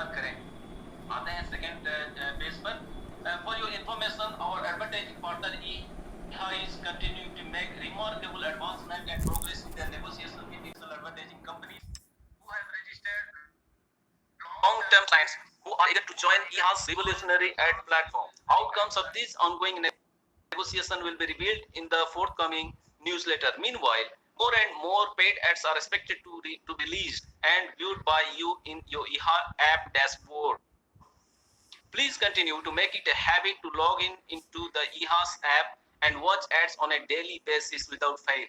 तैयार करें। आते हैं सेकंड पेज पर। For your information, our advertising partner EHA is continuing to make remarkable advancement and progress in their negotiation with digital advertising companies who have registered long-term clients who are eager to join EHA's revolutionary ad platform. Outcomes of this ongoing negotiation will be revealed in the forthcoming newsletter. Meanwhile, more and more paid ads are expected to be released and viewed by you in your EHA app dashboard. Please continue to make it a habit to log into the EHA's app and watch ads on a daily basis without fail.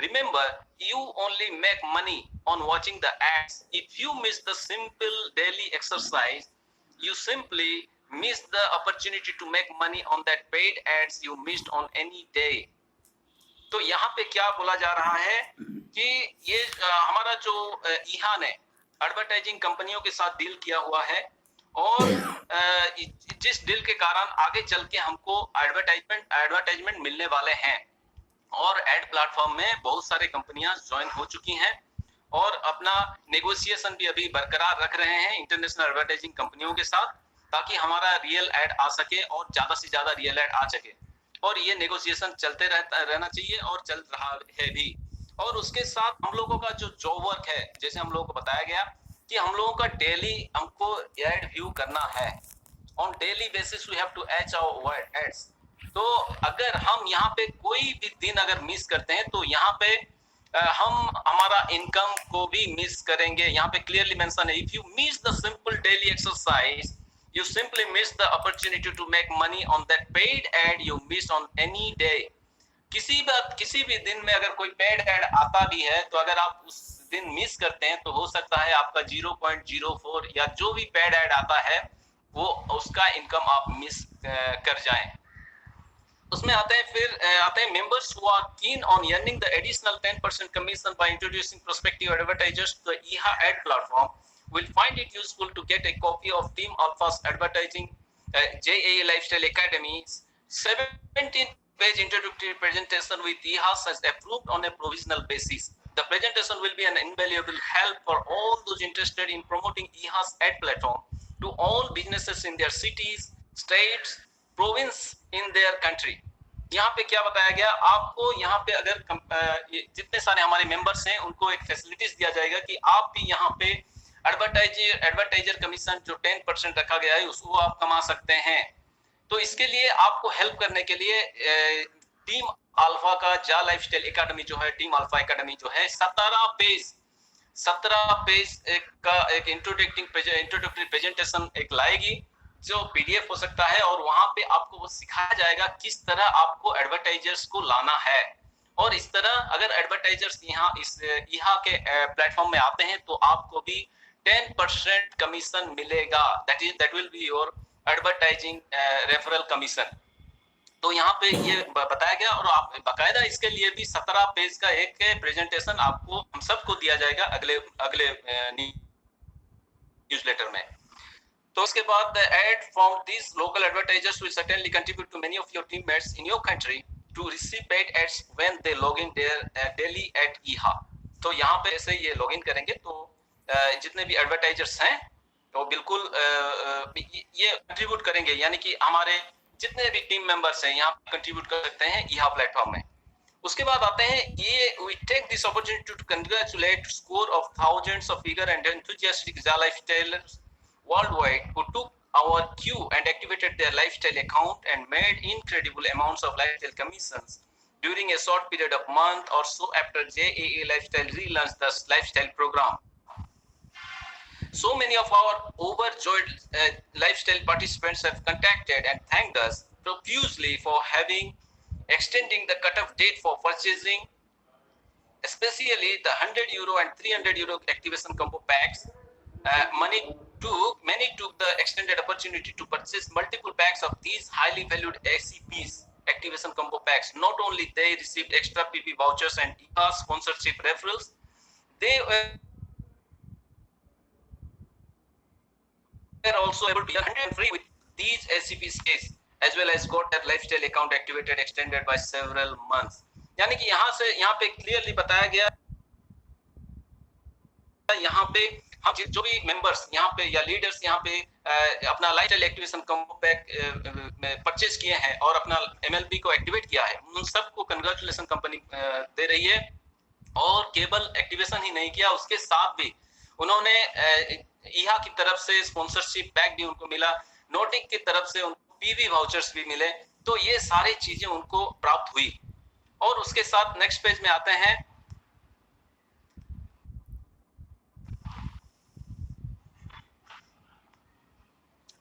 Remember, you only make money on watching the ads. If you miss the simple daily exercise, you simply miss the opportunity to make money on that paid ads you missed on any day. तो यहाँ पे क्या बोला जा रहा है कि ये हमारा जो ईहा ने एडवर्टाइजिंग कंपनियों के साथ डील किया हुआ है और जिस डील के कारण आगे चल के हमको एडवर्टाइजमेंट मिलने वाले हैं और एड प्लेटफॉर्म में बहुत सारे कंपनियां ज्वाइन हो चुकी हैं और अपना नेगोशिएशन भी अभी बरकरार रख रहे हैं इंटरनेशनल एडवर्टाइजिंग कंपनियों के साथ, ताकि हमारा रियल एड आ सके और ज्यादा से ज्यादा रियल एड आ सके। और ये नेगोशिएशन चलते रहना चाहिए और चल रहा है भी। और उसके साथ हम लोगों का जो जॉब वर्क है, जैसे हम लोगों को बताया गया कि हम लोगों का डेली हमको एड व्यू करना है। On daily basis we have to each our ads. तो अगर हम यहाँ पे कोई भी दिन अगर मिस करते हैं तो यहाँ पे हम हमारा इनकम को भी मिस करेंगे। यहाँ पे क्लियरली मेंशन है, if you miss the simple daily exercise you simply miss the opportunity to make money on that paid ad you missed on any day. किसी भी दिन में अगर कोई पेड एड आता भी है तो अगर आप उस दिन मिस करते हैं तो हो सकता है आपका 0.04 या जो भी पेड एड आता है वो उसका इनकम आप मिस कर जाएं। उसमें आते हैं members who are keen on earning the additional 10% commission by introducing prospective advertisers to the EHA ad platform will find it useful to get a copy of Team Alpha's advertising JAA Lifestyle Academy's 17-page introductory presentation with EHA as approved on a provisional basis. The presentation will be an invaluable help for all those interested in promoting EHA's ad platform to all businesses in their cities, states, province in their country. यहाँ पे क्या बताया गया आपको, यहाँ पे अगर जितने सारे हमारे मेंबर्स हैं उनको एक फैसिलिटीज दिया जाएगा कि आप भी यहाँ पे एडवर्टाइजर कमीशन जो 10% रखा गया है उसको आप कमा सकते हैं। तो इसके लिए आपको हेल्प करने के लिए टीम अल्फा का जा लाइफस्टाइल एकेडमी जो है, टीम अल्फा एकेडमी जो है 17 पेज का एक इंट्रोडक्टरी प्रेजेंटेशन एक लाएगी जो पीडीएफ हो सकता है और वहां पे आपको वो सिखाया जाएगा किस तरह आपको एडवर्टाइजर्स को लाना है। और इस तरह अगर एडवर्टाइजर्स यहाँ के प्लेटफॉर्म में आते हैं तो आपको भी 10% कमीशन मिलेगा। That will be your advertising referral commission. तो यहाँ पे ये बताया गया और आप बाकायदा इसके लिए भी 17 पेज का एक प्रेजेंटेशन आपको हम सबको दिया जाएगा अगले न्यूज़लेटर में। तो उसके बाद ad from this local advertisers will certainly contribute to many of your teammates in your country to receive paid ads when they log in their daily at ईहा। तो यहाँ पे ऐसे ये लॉग इन करेंगे तो जितने भी एडवर्टाइजर्स हैं तो बिल्कुल ये कंट्रीब्यूट करेंगे, यानी कि हमारे जितने भी टीम मेंबर्स हैं यहाँ कंट्रीब्यूट कर सकते हैं ईहा प्लेटफॉर्म में। उसके बाद आते हैं ये we take this opportunity to congratulate scores of thousands of eager and enthusiastic JAA lifestylers worldwide who took our cue and activated their lifestyle account and made incredible amounts of lifestyle commissions during a short period of month or so after JAA Lifestyle relaunched the lifestyle program. So many of our overjoyed lifestyle participants have contacted and thanked us profusely for having extending the cut-off date for purchasing, especially the €100 and €300 activation combo packs. Many took the extended opportunity to purchase multiple packs of these highly valued ACPs, activation combo packs. Not only they received extra PP vouchers and EHA sponsorship referrals, they were also able to be 100% free with these ACP stays, as well as got their lifestyle account activated extended by several months. यानी कि यहाँ पे clearly बताया गया यहाँ पे हम जो भी मेंबर्स यहाँ पे या लीडर्स यहाँ पे अपना lifestyle activation combo pack purchase किए हैं और अपना MLP को एक्टिवेट किया है, उन सबको कंग्रेचुलेशन कंपनी दे रही है। और केवल एक्टिवेशन ही नहीं किया, उसके साथ भी उन्होंने ईहा की तरफ से स्पॉन्सरशिप पैक भी उनको मिला, नोटिक की तरफ से उनको PV वाउचर्स भी मिले। तो ये सारी चीजें उनको प्राप्त हुई। और उसके साथ नेक्स्ट पेज में आते हैं।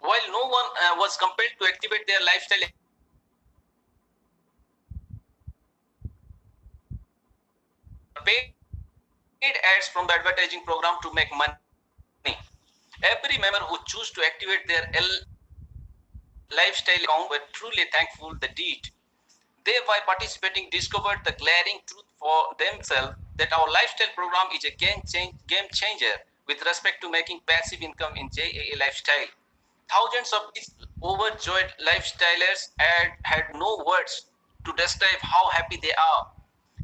While no one was compelled to activate their lifestyle paid ads from the advertising program to make money, every member who choose to activate their lifestyle account were truly thankful the deed. They, by participating, discovered the glaring truth for themselves that our lifestyle program is a game changer with respect to making passive income in JAA Lifestyle. Thousands of these overjoyed lifestylers had no words to describe how happy they are.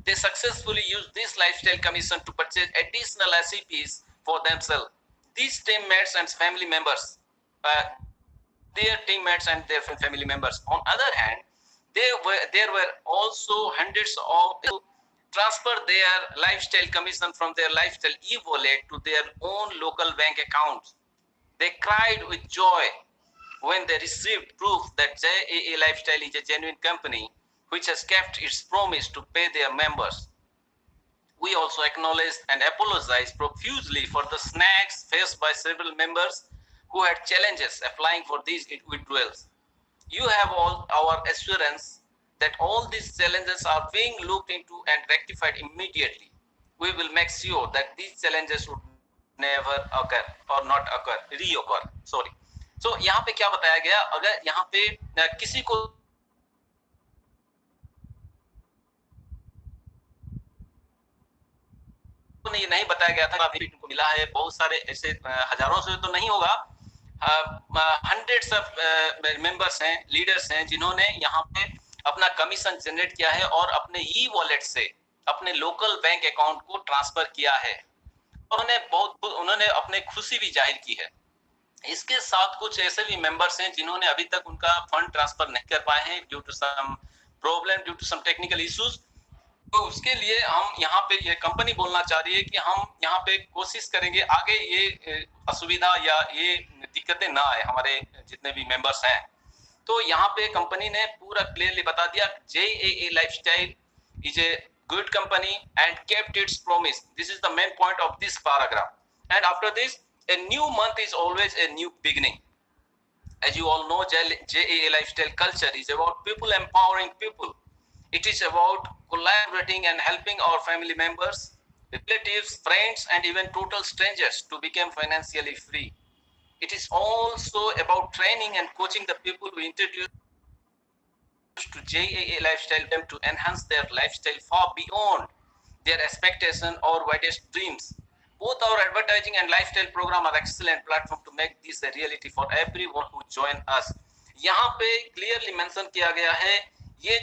They successfully used this lifestyle commission to purchase additional SCPs for themselves. These teammates and family members, their teammates and their family members. On other hand, there were also hundreds of transfer their lifestyle commission from their lifestyle e-wallet to their own local bank accounts. They cried with joy when they received proof that JAA Lifestyle is a genuine company which has kept its promise to pay their members. We also acknowledge and apologize profusely for the snags faced by several members who had challenges applying for these withdrawals. You have all our assurance that all these challenges are being looked into and rectified immediately. We will make sure that these challenges would never occur or not occur, reoccur. Sorry. So यहाँ पे क्या बताया गया, अगर यहाँ पे किसी को ये नहीं बताया गया था कि इनको मिला है, बहुत सारे ऐसे हजारों से तो नहीं होगा, हंड्रेड्स ऑफ मेंबर्स हैं, लीडर्स हैं जिन्होंने यहाँ पे अपना कमीशन जनरेट किया है और अपने ई वॉलेट से अपने लोकल बैंक अकाउंट को ट्रांसफर किया है। उन्होंने अपने खुशी भी जाहिर की है। इसके साथ कुछ ऐसे भी मेंबर्स हैं जिन्होंने अभी तक उनका फंड ट्रांसफर नहीं कर पाए हैं due to some problem, due to some technical issues. तो उसके लिए हम यहाँ पे ये कंपनी बोलना चाह रही है कि हम यहाँ पे कोशिश करेंगे आगे ये असुविधा या ये दिक्कतें ना आए हमारे जितने भी मेंबर्स हैं। तो यहाँ पे कंपनी ने पूरा क्लियरली बता दिया, JAA Lifestyle is a good company and kept its promise. This is the main point of this paragraph. And after this, a new month is always a new beginning. As you all know, JAA Lifestyle culture is about people empowering people. It is about collaborating and helping our family members, relatives, friends, and even total strangers to become financially free. It is also about training and coaching the people who introduce to JAA Lifestyle them to enhance their lifestyle far beyond their expectation or wildest dreams. Both our advertising and lifestyle program are excellent platform to make this a reality for everyone who join us. यहाँ पे clearly mention किया गया है ये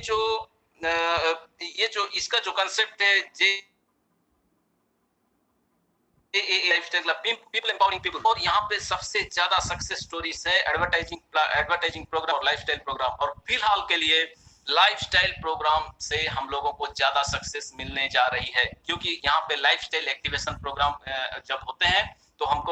जो इसका जो concept है JAA Lifestyle people empowering people, और यहाँ पे सबसे ज्यादा सक्सेस स्टोरीज है एडवर्टाइजिंग प्रोग्राम और लाइफस्टाइल प्रोग्राम। और फिलहाल के लिए लाइफस्टाइल प्रोग्राम से हम लोगों को ज्यादा सक्सेस मिलने जा रही है, क्योंकि यहाँ पे लाइफस्टाइल एक्टिवेशन प्रोग्राम जब होते हैं तो हमको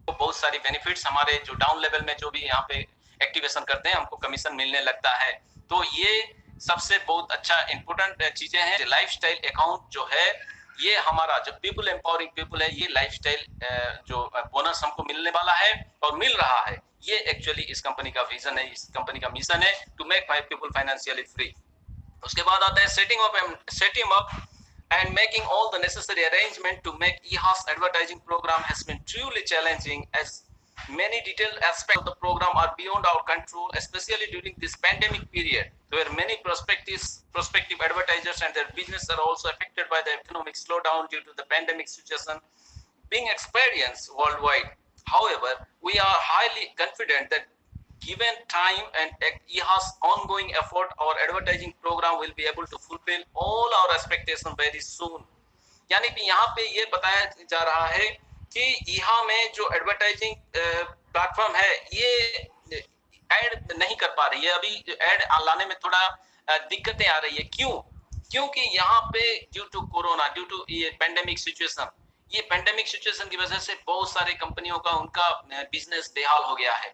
बहुत सारी बेनिफिट्स, हमारे जो डाउन लेवल में जो भी यहाँ पे एक्टिवेशन करते हैं हमको कमीशन मिलने लगता है। तो ये सबसे बहुत अच्छा इंपॉर्टेंट चीजें हैं। लाइफस्टाइल अकाउंट जो है ये हमारा जो पीपल एम्पावरिंग पीपल है, ये लाइफस्टाइल जो बोनस हमको मिलने वाला है और मिल रहा है, ये एक्चुअली इस कंपनी का विजन है, इस कंपनी का मिशन है to make my people financially free. उसके बाद आता है setting up and making all the necessary arrangement to make EHAS advertising program has been truly challenging, as many detailed aspects of the program are beyond our control, especially during this pandemic period, where many prospective advertisers and their business are also affected by the economic slowdown due to the pandemic situation being experienced worldwide. However, we are highly confident that given time and EHAS ongoing effort, our advertising program will be able to fulfill all our expectations very soon. यानी कि यहाँ पे ये बताया जा रहा है कि यहाँ में जो एडवर्टाइजिंग प्लेटफॉर्म है ये ऐड नहीं कर पा रही है, अभी ऐड लाने में थोड़ा दिक्कतें आ रही है। क्यों? क्योंकि यहाँ पे due to corona, due to ये पेंडेमिक सिचुएशन, ये पेंडेमिक सिचुएशन की वजह से बहुत सारे कंपनियों का उनका बिजनेस बेहाल हो गया है,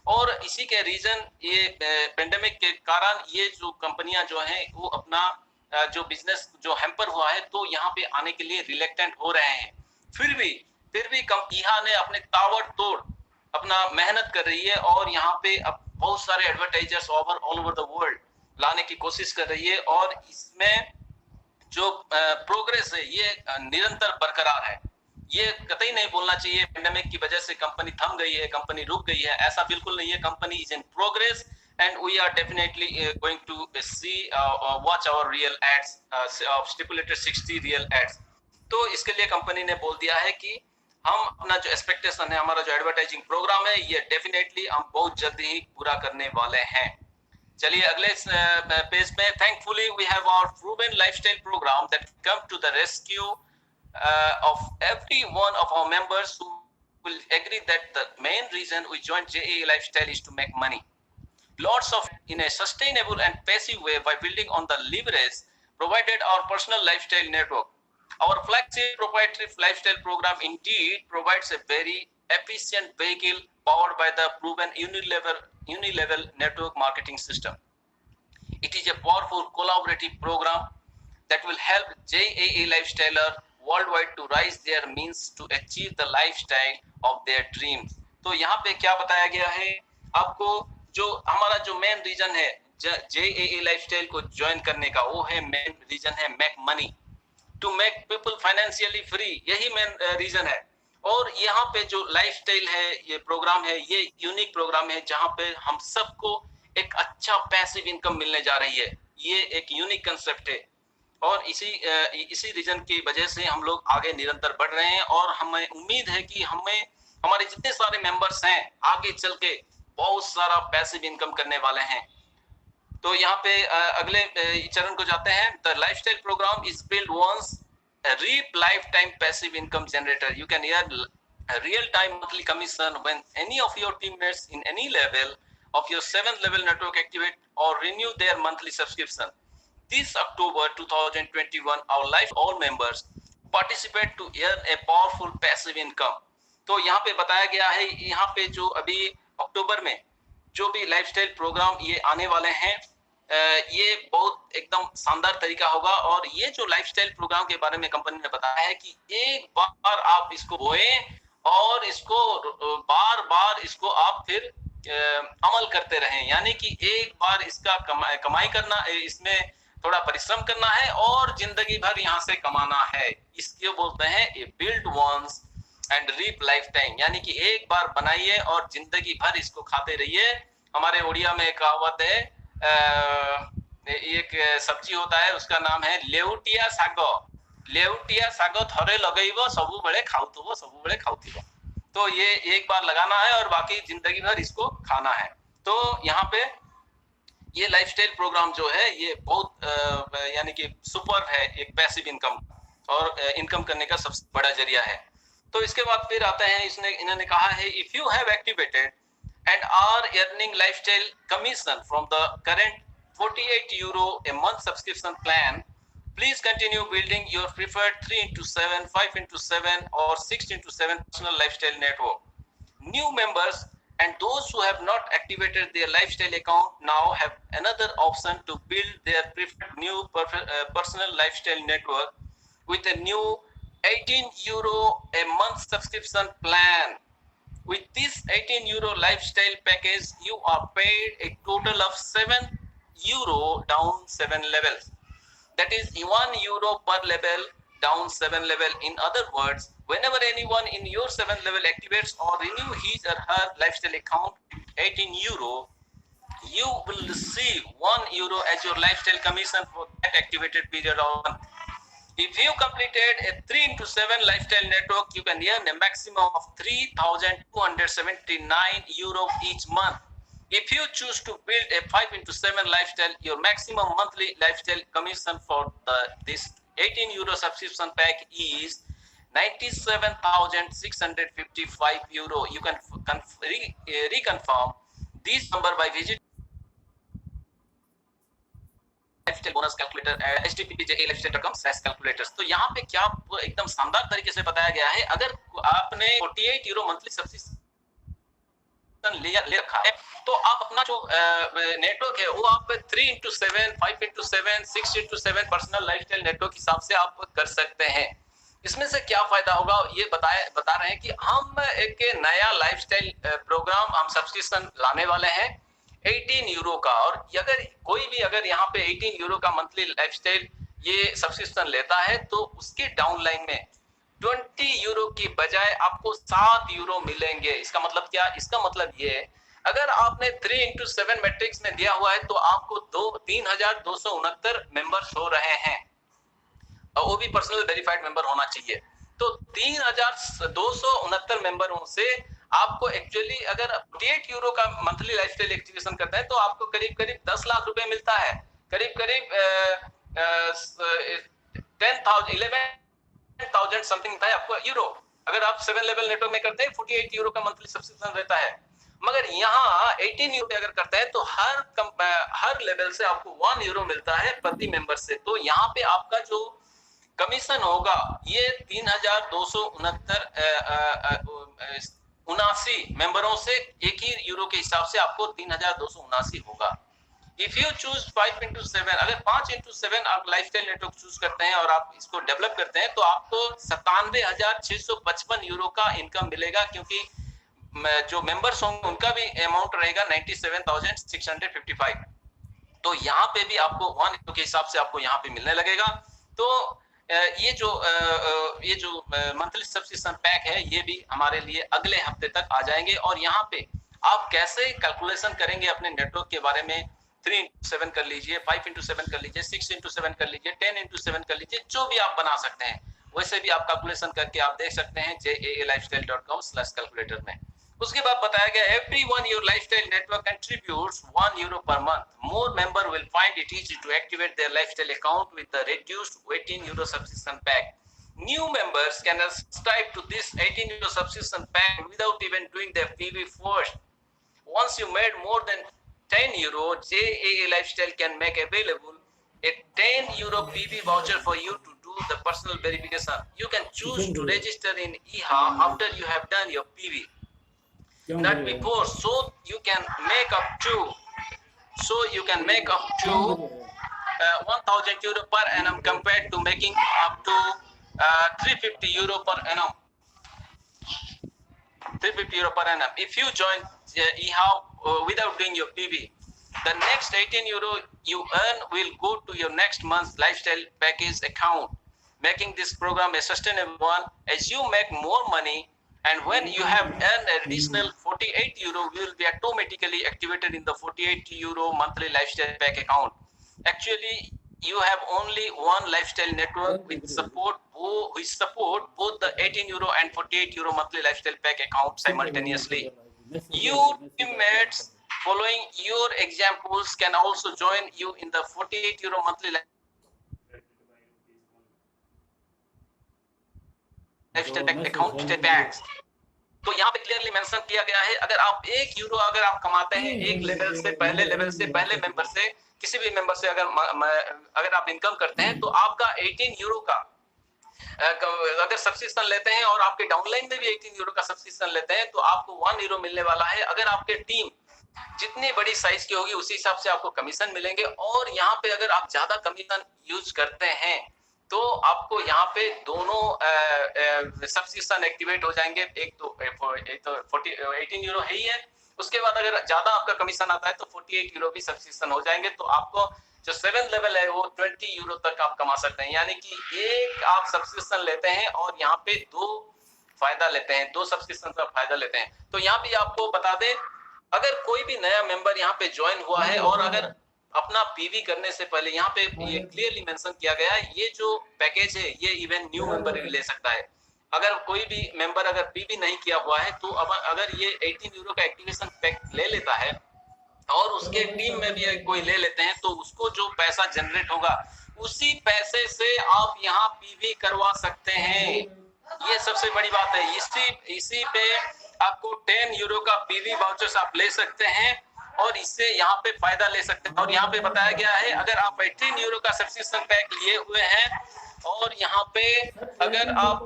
और इसी के रीजन ये पेंडेमिक के कारण ये जो कंपनियां जो हैं वो अपना जो बिजनेस जो हैम्पर हुआ है, तो यहाँ पे आने के लिए रिलेक्टेंट हो रहे हैं। फिर भी यहाँ ने अपने ताबड़तोड़ अपना मेहनत कर रही है, और यहाँ पे अब बहुत सारे advertisers all over the world लाने की कोशिश कर रही है, और इसमें जो प्रोग्रेस है ये निरंतर बरकरार है। ये कतई नहीं बोलना चाहिए पेंडेमिक की वजह से कंपनी थम गई है, कंपनी रुक गई है, ऐसा बिल्कुल नहीं है। Company is in progress and we are definitely going to see watch our real ads of stipulated 60 real ads। तो इसके लिए कंपनी ने बोल दिया है कि हम अपना जो एक्सपेक्टेशन है, हमारा जो एडवर्टाइजिंग प्रोग्राम है, ये डेफिनेटली हम बहुत जल्दी ही पूरा करने वाले हैं। चलिए अगले पेज में, thankfully we have our proven lifestyle programme that come to the rescue of every one of our members who will agree that the main reason we joined JAA Lifestyle is to make money. Lots of in a sustainable and passive way by building on the leverage provided our personal lifestyle network. Our flagship proprietary lifestyle program indeed provides a very efficient vehicle powered by the proven unilevel network marketing system. It is a powerful collaborative program that will help JAA Lifestyler worldwide to rise their means to achieve the lifestyle of their dreams। तो यहाँ पे क्या बताया गया है आपको, जो हमारा जो मेन रीजन है JAA लाइफस्टाइल को ज्वाइन करने का, वो है मेन रीजन है make money, to make people financially free, यही मेन रीजन है। और यहाँ पे जो लाइफस्टाइल है, ये प्रोग्राम है, ये यूनिक प्रोग्राम है जहाँ पे हम सबको एक अच्छा पैसिव इनकम मिलने जा रही है। ये एक यूनिक कंसेप्ट है, और इसी रीजन की वजह से हम लोग आगे निरंतर बढ़ रहे हैं, और हमें उम्मीद है कि हमारे जितने सारे मेंबर्स हैं आगे चल के बहुत सारा पैसिव इनकम करने वाले हैं। तो यहाँ पे अगले चरण को जाते हैं। The lifestyle programme is build once a reap lifetime passive income generator. You can earn a real-time monthly commission when any of your teammates in any level of your 7th level network activate or renew their monthly subscription. This October 2021, our life all members participate to earn a powerful passive income. तो यहाँ पे बताया गया है, यहाँ पे जो अभी अक्टूबर में जो भी लाइफस्टाइल प्रोग्राम ये आने वाले हैं, ये बहुत एकदम शानदार तरीका होगा। और ये जो लाइफस्टाइल प्रोग्राम के बारे में कंपनी ने बताया है कि एक बार आप इसको बोएं और इसको बार बार इसको आप फिर अमल करते रहें, यानी कि एक बार इसका कमाई करना, इसमें थोड़ा परिश्रम करना है और जिंदगी भर यहाँ से कमाना है। इसको बोलते हैं a build once and reap lifetime, यानी कि एक बार बनाइए और जिंदगी भर इसको खाते रहिए। हमारे ओडिया में कहावत है, एक सब्जी होता है उसका नाम है लेउटिया सागो। लेउटिया सागो थरे लगेइबो सबु बेले खाउथिबो। तो ये एक बार लगाना है और बाकी जिंदगी भर इसको खाना है। तो यहाँ पे ये लाइफस्टाइल प्रोग्राम जो है ये बहुत यानी कि सुपर है, एक पैसिव इनकम और इनकम करने का सबसे बड़ा जरिया है। तो इसके बाद फिर आता है, इन्होंने कहा है if you have activated and are earning lifestyle commission from the current 48 euro a month subscription plan, please continue building your preferred 3x7, 5x7 or 6x7 personal lifestyle network. New members and those who have not activated their lifestyle account now have another option to build their preferred new personal lifestyle network with a new 18 euro a month subscription plan. With this 18 euro lifestyle package, you are paid a total of 7 euro down 7 levels. That is 1 euro per level down 7 level. In other words, whenever anyone in your 7th level activates or renew his or her lifestyle account with 18 euro, you will receive 1 euro as your lifestyle commission for that activated period of month. If you completed a 3x7 lifestyle network, you can earn a maximum of 3,279 euro each month. If you choose to build a 5x7 lifestyle, your maximum monthly lifestyle commission for this 18 euro subscription pack is 97,655 euro. You can reconfirm this number by visit lifestyle bonus calculator http://calculators। तो यहाँ पे क्या एकदम शानदार तरीके से बताया गया है, अगर आपने 48 यूरो मंथली सब्सक्रिप्शन ले रखा है तो आप अपना जो नेटवर्क है वो आप 3x7, 5x7, 6x7 personal lifestyle network हिसाब से आप कर सकते हैं। इसमें से क्या फायदा होगा ये बता रहे हैं कि हम एक नया लाइफस्टाइल प्रोग्राम हम सब्सक्रिप्शन लाने वाले हैं 18 यूरो का। और अगर कोई भी अगर यहाँ पे 18 यूरो का मंथली लाइफस्टाइल ये सब्सक्रिप्शन लेता है तो उसके डाउनलाइन में 20 यूरो की बजाय आपको 7 यूरो मिलेंगे। इसका मतलब क्या? इसका मतलब ये है अगर आपने 3x7 मैट्रिक्स में दिया हुआ है तो आपको 3269 मेंबर्स हो रहे हैं और वो भी पर्सनल वेरीफाइड मेंबर होना चाहिए। तो 3269 मेंबरों से आपको एक्चुअली अगर 48 यूरो का मंथली लाइफस्टाइल एक्टिवेशन करते हैं तो आपको करीब करीब 10 लाख रुपए मिलता है, करीब करीब 11,000 समथिंग था आपको यूरो। अगर आप 7 लेवल नेटवर्क में करते हैं 48 यूरो का मंथली सब्सक्रिप्शन रहता है, मगर यहाँ 18 यूरो अगर करते हैं तो हर लेवल से आपको 1 यूरो मिलता है प्रति मेंबर से। तो यहाँ पे आपका जो कमीशन होगा ये 3,269 मेंबरों से 1 ही यूरो के हिसाब से आपको 3,279 होगा। इफ यू चूज 5x7, अगर 5x7 आप लाइफस्टाइल नेटवर्क चूज करते हैं और आप इसको डेवलप करते हैं तो आपको 97,655 यूरो का इनकम मिलेगा, क्योंकि जो मेंबर्स होंगे उनका भी अमाउंट रहेगा 97,655। तो यहाँ पे भी आपको 1 यूरो के हिसाब से आपको यहाँ पे मिलने लगेगा। तो ये जो मंथली सब्सक्रिप्शन पैक है ये भी हमारे लिए अगले हफ्ते तक आ जाएंगे। और यहाँ पे आप कैसे कैलकुलेशन करेंगे अपने नेटवर्क के बारे में, 3x7 कर लीजिए, 5x7 कर लीजिए, 6x7 कर लीजिए, 10x7 कर लीजिए, जो भी आप बना सकते हैं वैसे भी आप कैलकुलेशन करके आप देख सकते हैं jaalifestyle.com/calculator में। उसके बाद बताया गया everyone your lifestyle network contributes 1 euro per month. More member will find it easy to activate their lifestyle account with the reduced 18 euro subscription pack. New members can subscribe to this 18 euro subscription pack without even doing their PV first. Once you made more than 10 euro, JAA Lifestyle can make available a 10 euro PV voucher for you to do the personal verification. You can choose to register in EHA after you have done your PV. Not before, so you can make up to 1,000 euro per annum compared to making up to 350 euro per annum. 350 euro per annum. If you join EHA without doing your PV, the next 18 euro you earn will go to your next month's lifestyle package account, making this program a sustainable one. As you make more money, and when you have earned additional 48 euro, you will be automatically activated in the 48 euro monthly lifestyle pack account. Actually, you have only one lifestyle network which support both the 18 euro and 48 euro monthly lifestyle pack account simultaneously. Your teammates following your examples can also join you in the 48 euro monthly lifestyle pack account packs. तो यहाँ पे clearly mention किया गया है, अगर आप 1 euro अगर आप कमाते हैं एक लेवल से पहले मेंबर से किसी भी मेंबर से अगर आप इनकम करते हैं तो आपका 18 यूरो का अगर सब्सक्रिप्शन लेते हैं और आपके डाउनलाइन में भी 18 यूरो का सब्सक्रिप्शन लेते हैं तो आपको 1 यूरो मिलने वाला है। अगर आपके टीम जितनी बड़ी साइज की होगी उसी हिसाब से आपको कमीशन मिलेंगे। और यहाँ पे अगर आप ज्यादा कमीशन यूज करते हैं तो आपको यहाँ पे दोनों सब्सक्रिप्शन एक्टिवेट हो जाएंगे। एक तो 18 यूरो है ही है, उसके बाद अगर ज्यादा आपका कमीशन आता है तो 48 यूरो भी सब्सक्रिप्शन हो जाएंगे। तो आपको जो 7 लेवल है वो 20 यूरो तक आप कमा सकते हैं। यानी कि एक आप सब्सक्रिप्शन लेते हैं और यहाँ पे 2 फायदा लेते हैं, 2 सब्सक्रिप्शन का फायदा लेते हैं। तो यहाँ पे आपको बता दें, अगर कोई भी नया मेंबर यहाँ पे ज्वाइन हुआ है और अगर अपना पीवी करने से पहले यहाँ पे ये क्लियरली मेंशन किया गया है, ये जो पैकेज है ये इवन न्यू मेंबर भी ले सकता है। अगर कोई भी मेंबर अगर पीवी नहीं किया हुआ है तो अब अगर ये 18 यूरो का एक्टिवेशन पैक ले लेता है और उसके टीम में भी कोई ले लेते हैं तो उसको जो पैसा जनरेट होगा उसी पैसे से आप यहाँ पीवी करवा सकते हैं। ये सबसे बड़ी बात है। इसी पे आपको 10 यूरो का पीवी वाउचर्स आप ले सकते हैं और इससे यहाँ पे फायदा ले सकते हैं। और यहाँ पे बताया गया है अगर आप 18 यूरो का सब्सक्रिप्शन पैक लिए हुए हैं और यहाँ पे अगर आप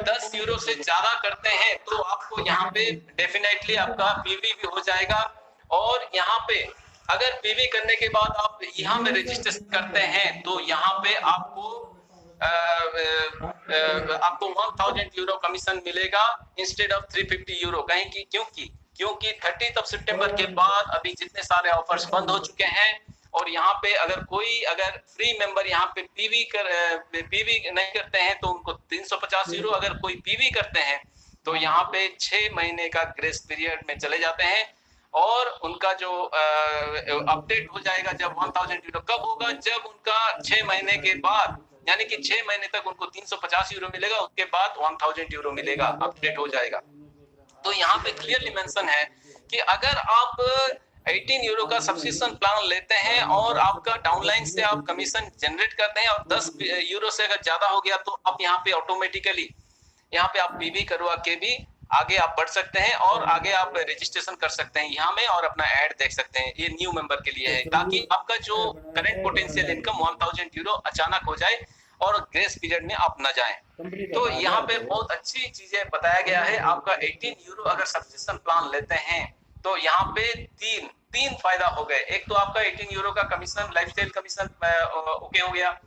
10 यूरो से ज्यादा करते हैं तो आपको यहाँ पे डेफिनेटली आपका पीवी भी हो जाएगा। और यहाँ पे अगर पीवी करने के बाद आप यहाँ पे रजिस्ट्रेशन करते हैं तो यहाँ पे आपको 1000 यूरो कमीशन मिलेगा इंस्टेड ऑफ 350 यूरो। कहीं की क्योंकि 30 सितंबर के बाद अभी जितने सारे ऑफर्स बंद हो चुके हैं और यहाँ पे अगर फ्री मेंबर यहाँ पे पीवी नहीं करते हैं तो उनको 350 यूरो, अगर कोई पीवी करते हैं तो यहाँ पे 6 महीने का ग्रेस पीरियड में चले जाते हैं और उनका जो अपडेट हो जाएगा जब 1000 यूरो कब होगा, जब उनका 6 महीने के बाद, यानी कि 6 महीने तक उनको 350 यूरो मिलेगा, उसके बाद 1000 यूरो मिलेगा, अपडेट हो जाएगा। तो यहाँ पे क्लियरली मेंशन है कि अगर आप 18 यूरो का सब्सक्रिप्शन प्लान लेते हैं और आपका डाउनलाइन से आप कमीशन जनरेट करते हैं और 10 यूरो से अगर ज्यादा हो गया तो आप यहाँ पे ऑटोमेटिकली यहाँ पे आप पीवी करवा के भी आगे आप बढ़ सकते हैं और आगे आप रजिस्ट्रेशन कर सकते हैं यहाँ में और अपना ऐड देख सकते हैं। ये न्यू मेंबर के लिए है ताकि आपका जो करंट पोटेंशियल इनकम 1000 यूरो अचानक हो जाए और ग्रेस पीरियड में आप न जाएं। तो यहाँ पे बहुत अच्छी चीजें बताया गया है। आपका 18 यूरो अगर सब्सक्रिप्शन प्लान लेते हैं तो यहाँ पे तीन फायदा हो गए। एक तो आपका 18 यूरो का कमीशन, लाइफस्टाइल कमीशन ओके हो गया,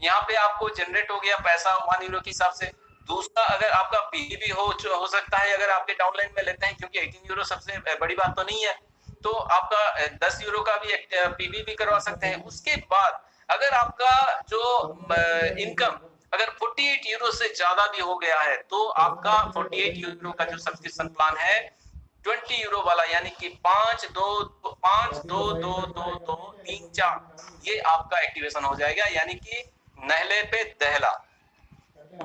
यहाँ पे आपको जनरेट हो गया पैसा 1 यूरो के हिसाब से। दूसरा, अगर आपका पीवी हो सकता है अगर आपके डाउनलाइन में लेते हैं, क्योंकि 18 यूरो सबसे बड़ी बात तो नहीं है, तो आपका 10 यूरो का भी पीवी भी करवा सकते हैं। उसके बाद अगर आपका जो इनकम अगर 48 यूरो से ज्यादा भी हो गया है तो आपका 48 यूरो का जो सब्सक्रिप्शन प्लान है 20 यूरो वाला, यानी कि 5-2-2-2-2-3-4 ये आपका एक्टिवेशन हो जाएगा, यानी कि नहले पे दहला।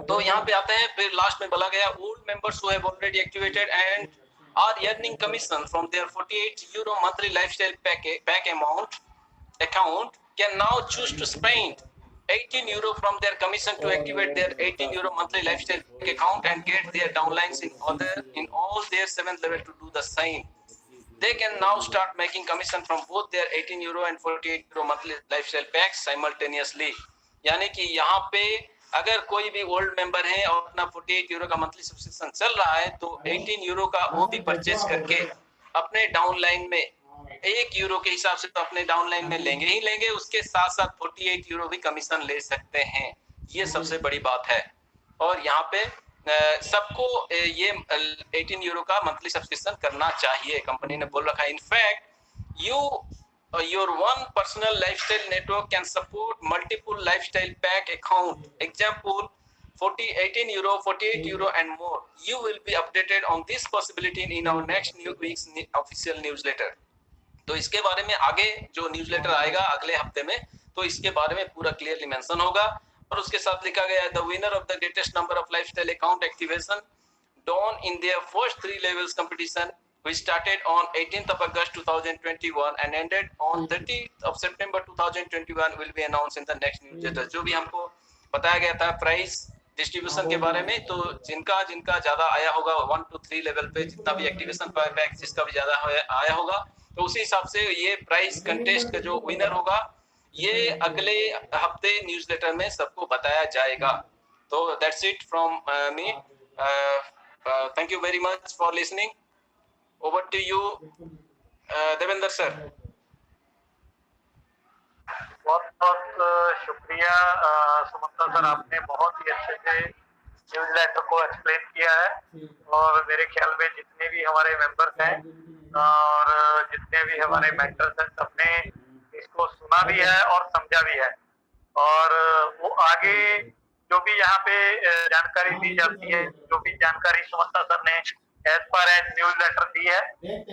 तो यहाँ पे आते हैं, फिर लास्ट में बोला गया old members who have already activated and are earning commission from their 48 euro monthly lifestyle pack account can now choose to spend 18 euro from their commission to activate their 18 euro monthly lifestyle account and get their downlines in all their 7th level to do the same. They can now start making commission from both their 18 euro and 48 euro monthly lifestyle packs simultaneously. यानी कि यहाँ पे अगर कोई भी old member है और अपना 48 यूरो का मंथली सब्सक्रिप्शन चल रहा है तो 18 यूरो का वो भी परचेज करके अपने डाउनलाइन में 1 यूरो के हिसाब से तो अपने डाउनलाइन में लेंगे ही लेंगे, उसके साथ साथ 48 यूरो भी कमीशन ले सकते हैं। ये सबसे बड़ी बात है। और यहाँ पे सबको ये 18 यूरो का मंथली सब्सक्रिप्शन करना चाहिए, कंपनी ने बोल रखा है। In fact your one personal lifestyle network can support multiple lifestyle pack account. Example 18 euro, 48 euro and more. You will be updated on this possibility in our next week's official newsletter. तो इसके बारे में आगे जो न्यूज़लेटर आएगा अगले हफ्ते में, तो इसके बारे में पूरा क्लियरली मेंशन होगा। और उसके साथ लिखा गया है the winner of the greatest number of lifestyle account activation done in their first 3 levels competition which started on 18th of August 2021 and ended on 30th of September 2021 will be announced in the next newsletter. जो भी हमको बताया गया था price distribution के बारे में, तो जिनका ज्यादा आया होगा 1 to 3 लेवल पे जितना भी एक्टिवेशन पैक जिसका भी ज्यादा आया होगा, तो उसी हिसाब से ये प्राइस कंटेस्ट का जो विनर होगा ये अगले हफ्ते न्यूज़लेटर में सबको बताया जाएगा। तो that's it from me. Thank you very much for listening. Over to you, Devendra sir. बहुत बहुत शुक्रिया सुमंता सर, आपने बहुत ही अच्छे से न्यूज़लेटर को एक्सप्लेन किया है। और मेरे ख्याल में जितने भी हमारे मेंबर्स हैं और जितने भी हमारे मेंटर्स हैं सबने इसको सुना भी है और समझा भी है। और वो आगे जो भी यहाँ पे जानकारी दी जाती है, जो भी जानकारी सुमंता सर ने एज पर एज न्यूज़लेटर दी है,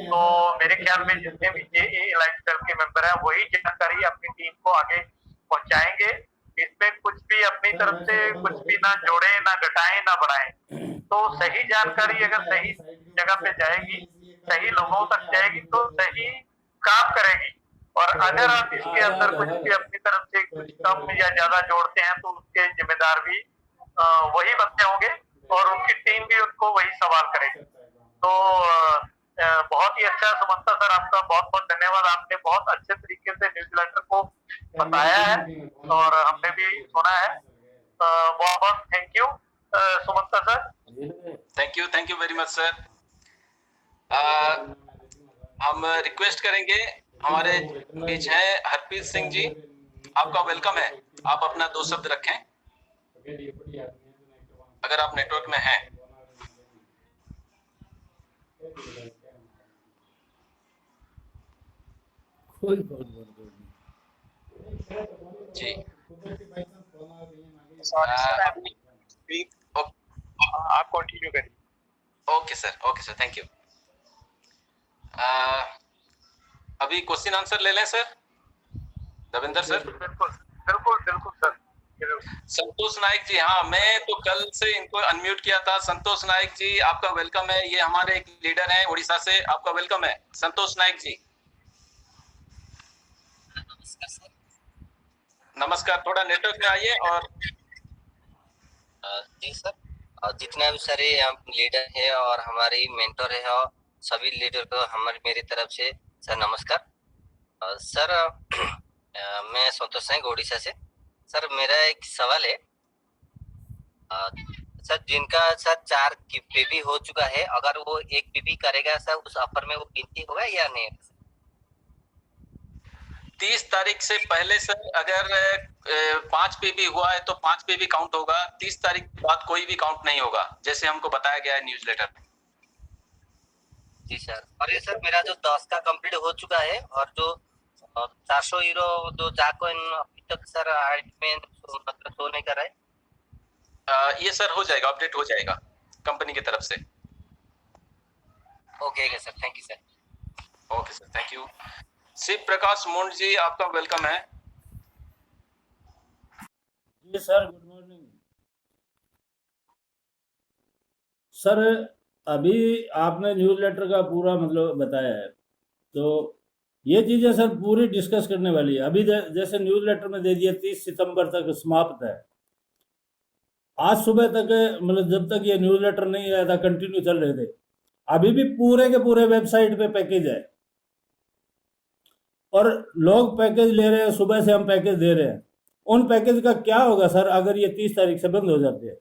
तो मेरे ख्याल में जितने भी JAA लाइफस्टाइल के मेंबर हैं वही जानकारी अपनी टीम को आगे पहुंचाएंगे। इसमें कुछ भी अपनी तरफ से कुछ भी ना जोड़े, ना घटाएं, ना बढ़ाएं। तो सही जानकारी अगर सही जगह पे जाएगी, सही लोगों तक जाएगी तो सही काम करेगी। और अगर आप इसके अंदर कुछ भी अपनी तरफ से कुछ कम या ज्यादा जोड़ते हैं तो उसके जिम्मेदार भी वही बनते होंगे और उनकी टीम भी उनको वही सवाल करेगी। तो बहुत ही अच्छा सुमंता सर, आपका बहुत बहुत धन्यवाद। आपने बहुत अच्छे तरीके से न्यूज़लैंडर को बताया है और हमने भी सुना है। बहुत बहुत thank you Sumanta sir. Thank you very much sir. हम रिक्वेस्ट करेंगे, हमारे बीच हैं हरप्रीत सिंह जी, आपका वेलकम है। आप अपना 2 शब्द रखें अगर आप नेटवर्क में हैं। जी सॉरी सर, अभी आप कंटिन्यू करिए। Okay sir, thank you. अभी क्वेश्चन आंसर ले लें सर, रविंदर सर। बिल्कुल बिल्कुल बिल्कुल सर। संतोष नाइक जी, हाँ मैं तो कल से इनको अनम्यूट किया था। संतोष नाइक जी आपका वेलकम है, ये हमारे एक लीडर हैं उड़ीसा से, आपका वेलकम है संतोष नाइक जी। नमस्कार, थोड़ा नेटवर्क में आइए। और जी सर, जितने भी सारे लीडर है और हमारी मेंटर है और सभी लीडर को हमारी मेरी तरफ से सर नमस्कार। सर मैं संतोष सिंह उड़ीसा से। सर मेरा एक सवाल है, सर जिनका सर 4 पीबी हो चुका है, अगर वो 1 पीबी करेगा सर उस ऑफर में वो गिनती होगा या नहीं? 30 तारीख से पहले सर अगर 5 पीबी हुआ है तो 5 पीबी काउंट होगा। 30 तारीख के बाद कोई भी काउंट नहीं होगा, जैसे हमको बताया गया है न्यूज़लेटर में। जी सर। और ये सर मेरा जो 10 का कंप्लीट हो चुका है और जो 400 यूरो जो जाकॉइन अभी तक सर आईडी में मतलब शो नहीं कर रहा है। ये सर हो जाएगा, अपडेट हो जाएगा कंपनी की तरफ से। Okay sir, thank you sir. Okay sir, thank you. Shiv Prakash Mund ji आपका वेलकम है। जी सर, गुड मॉर्निंग सर। अभी आपने न्यूज़ लेटर का पूरा मतलब बताया है, तो ये चीज़ें सर पूरी डिस्कस करने वाली है। अभी जैसे न्यूज़ लेटर में दे दिया 30 सितंबर तक समाप्त है। आज सुबह तक मतलब जब तक ये न्यूज़ लेटर नहीं आया था कंटिन्यू चल रहे थे। अभी भी पूरे के पूरे वेबसाइट पे पैकेज है और लोग पैकेज ले रहे हैं। सुबह से हम पैकेज दे रहे हैं। उन पैकेज का क्या होगा सर अगर ये 30 तारीख से बंद हो जाते हैं?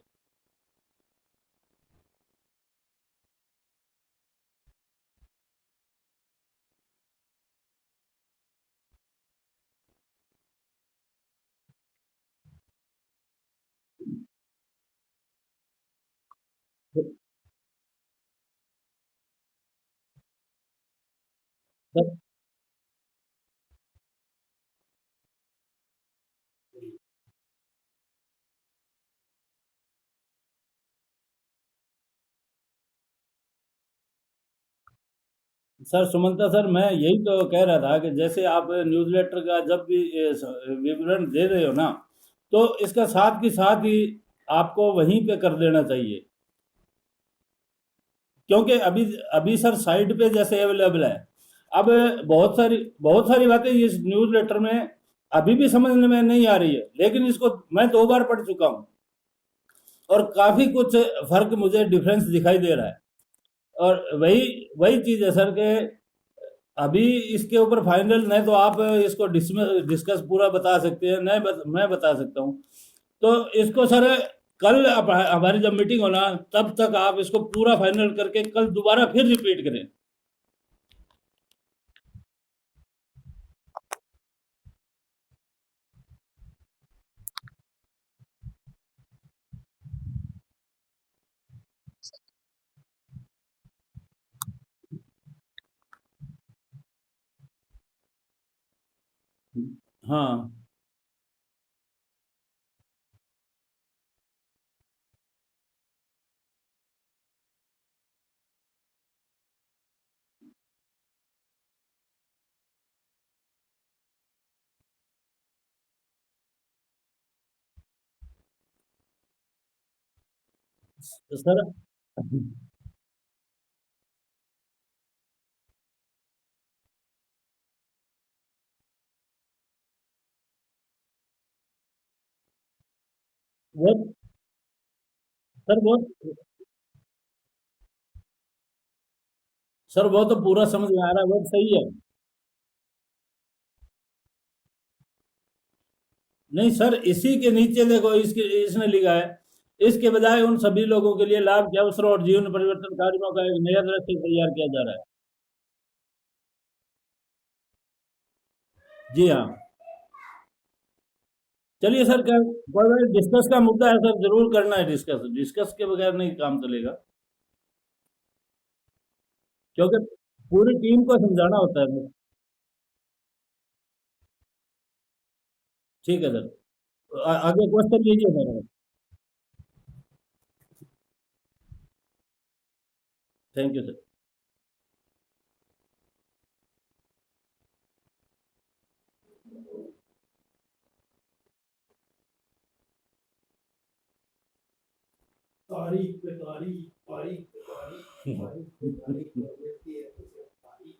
सर सर सुमंता सर, मैं यही तो कह रहा था कि जैसे आप न्यूज़लेटर का जब भी विवरण दे रहे हो ना, तो इसका साथ की साथ ही आपको वहीं पे कर देना चाहिए। क्योंकि अभी अभी सर साइट पे जैसे अवेलेबल है। अब बहुत सारी बातें इस न्यूज़लेटर में अभी भी समझने में नहीं आ रही है, लेकिन इसको मैं 2 बार पढ़ चुका हूँ और काफी कुछ फर्क मुझे डिफरेंस दिखाई दे रहा है। और वही वही चीज है सर के अभी इसके ऊपर फाइनल नहीं तो आप इसको डिस्कस पूरा बता सकते हैं, मैं बता सकता हूँ। तो इसको सर कल हमारी जब मीटिंग होना तब तक आप इसको पूरा फाइनल करके कल दोबारा फिर रिपीट करें। हाँ तो सर वो सर वो सर वो तो पूरा समझ में आ रहा है, वो सही है। नहीं सर, इसी के नीचे देखो, इसके इसने लिखा है, इसके बजाय उन सभी लोगों के लिए लाभ के अवसरों और जीवन परिवर्तन कार्यक्रमों का एक नया दृश्य तैयार किया जा रहा है। जी हाँ। चलिए सर, क्या कोई डिस्कस का मुद्दा है सर, जरूर करना है डिस्कस, डिस्कस के बगैर नहीं काम चलेगा, क्योंकि पूरी टीम को समझाना होता है। ठीक है सर, आगे क्वेश्चन लीजिए सर। Thank you sir. तारीख पे तारीख, तारीख पे तारीख, तारीख पे तारीख रहती है, तो फिर तारीख।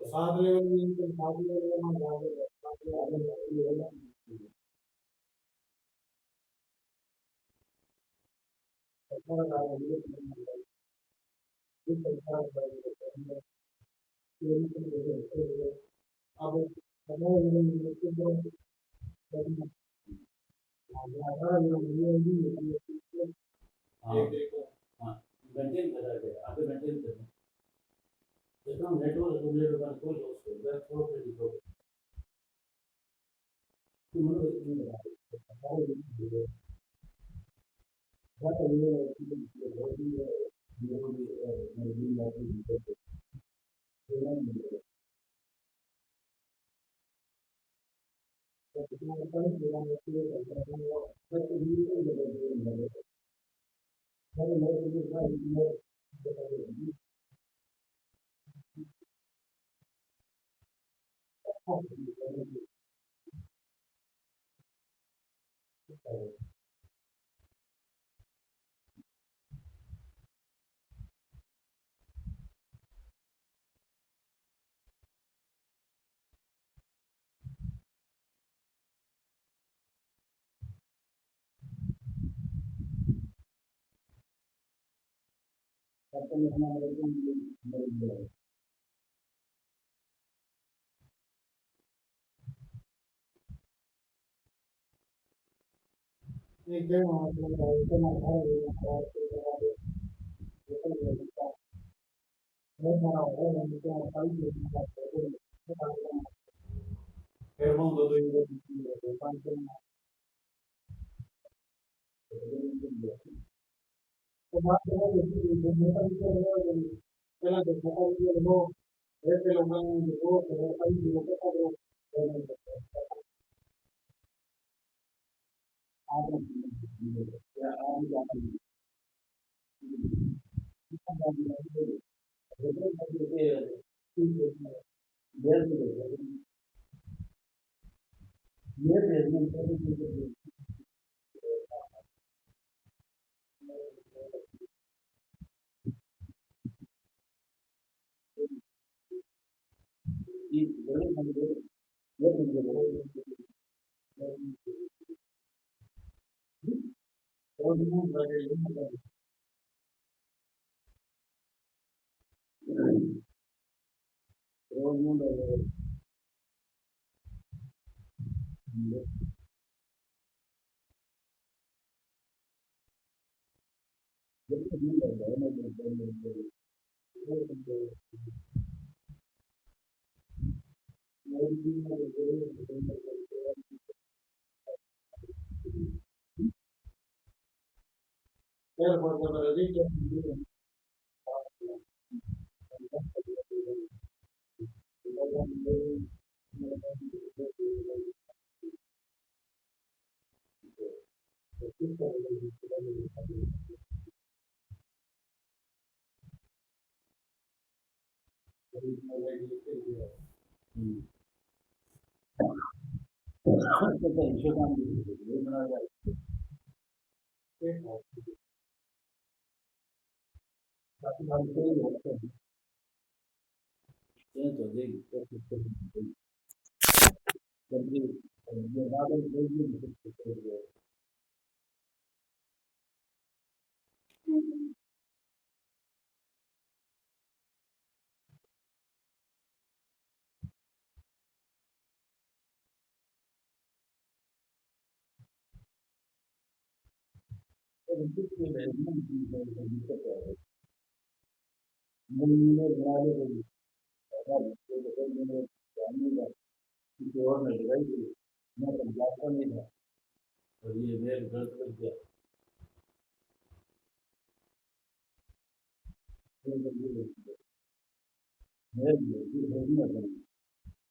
सात लेवल, सात लेवल,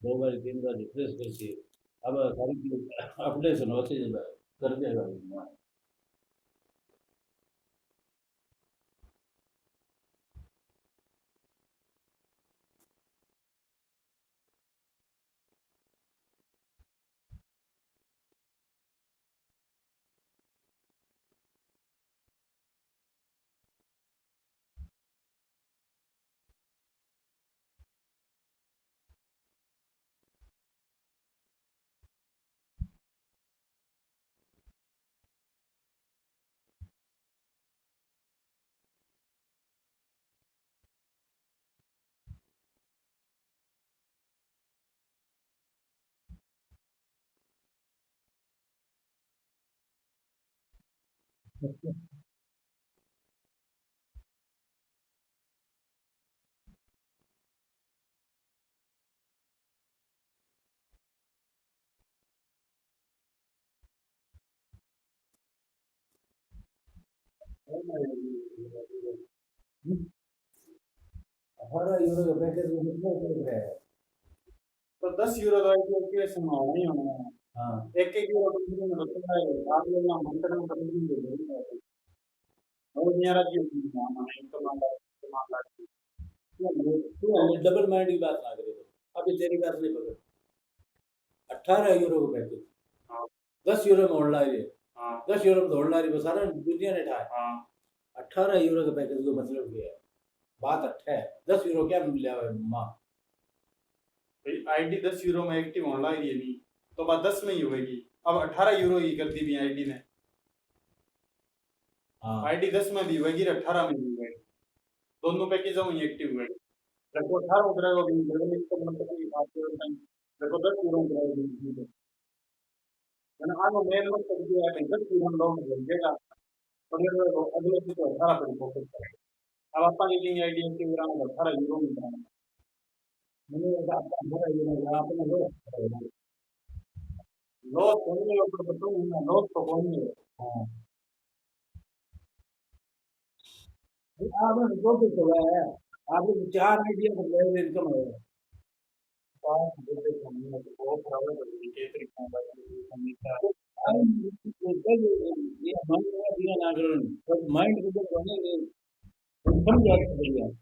दो बार तीन बार रिफ्रेश करके अब सारी अपडेशन होती है कर देगा। हमारा यूरो का पैकेज में कितना चल रहा है? तो 10 यूरो का एक्टिवेशन होना ही होना है। हाँ, एक एक यूरो कंपनी में बता है आप लोग ना मंत्र में कंपनी दे देंगे और मेरा जी माना इनका मामला तू डबल माइंड की बात ना करे तो अभी तेरी बात नहीं पकड़। 18 यूरो का पैकेज, हाँ 10 यूरो में होने लगी, हाँ 10 यूरो में होने लगी, सारा दुनिया ने ठाया। हाँ 18 यूरो का पैकेज का मतलब क्या है? बात 8 है, 10 यूरो क्या मिल जाए माँ? भाई आईडी 10 यूरो में एक्टिव होने लगी है नहीं तो बात 10 में ही होगी। अब 18 यूरो ही कर दी भी आईडी ने। हाँ, आईडी 10 में भी होगी 18 में भी होगी दोनों पैकेज में एक्टिव हुए देखो 18 उतरा को भी इसका मतलब ये बात है देखो 10 यूरो उतरा है मैंने आगे मेल में कर दिया है 10 यूरो लोग मिल जाएगा और ये अगले दिन तो 18 पर फोकस करेंगे। अब आपका लीजिंग आईडी एक्टिव कराना तो 18 यूरो में कराना मैंने कहा, आपका 18 यूरो आपने लो। लॉस होने के ऊपर बताऊं ना लॉस तो होने है। हाँ, आपने दो कुछ हुआ है, आपने 4 आइडिया पर ले इनकम है। बात बोले तो हमने तो बहुत प्रॉब्लम हो गई के तरीके का समीक्षा ये मन में दिया ना करो, तो माइंड को जब बनेंगे समझ जाएगा।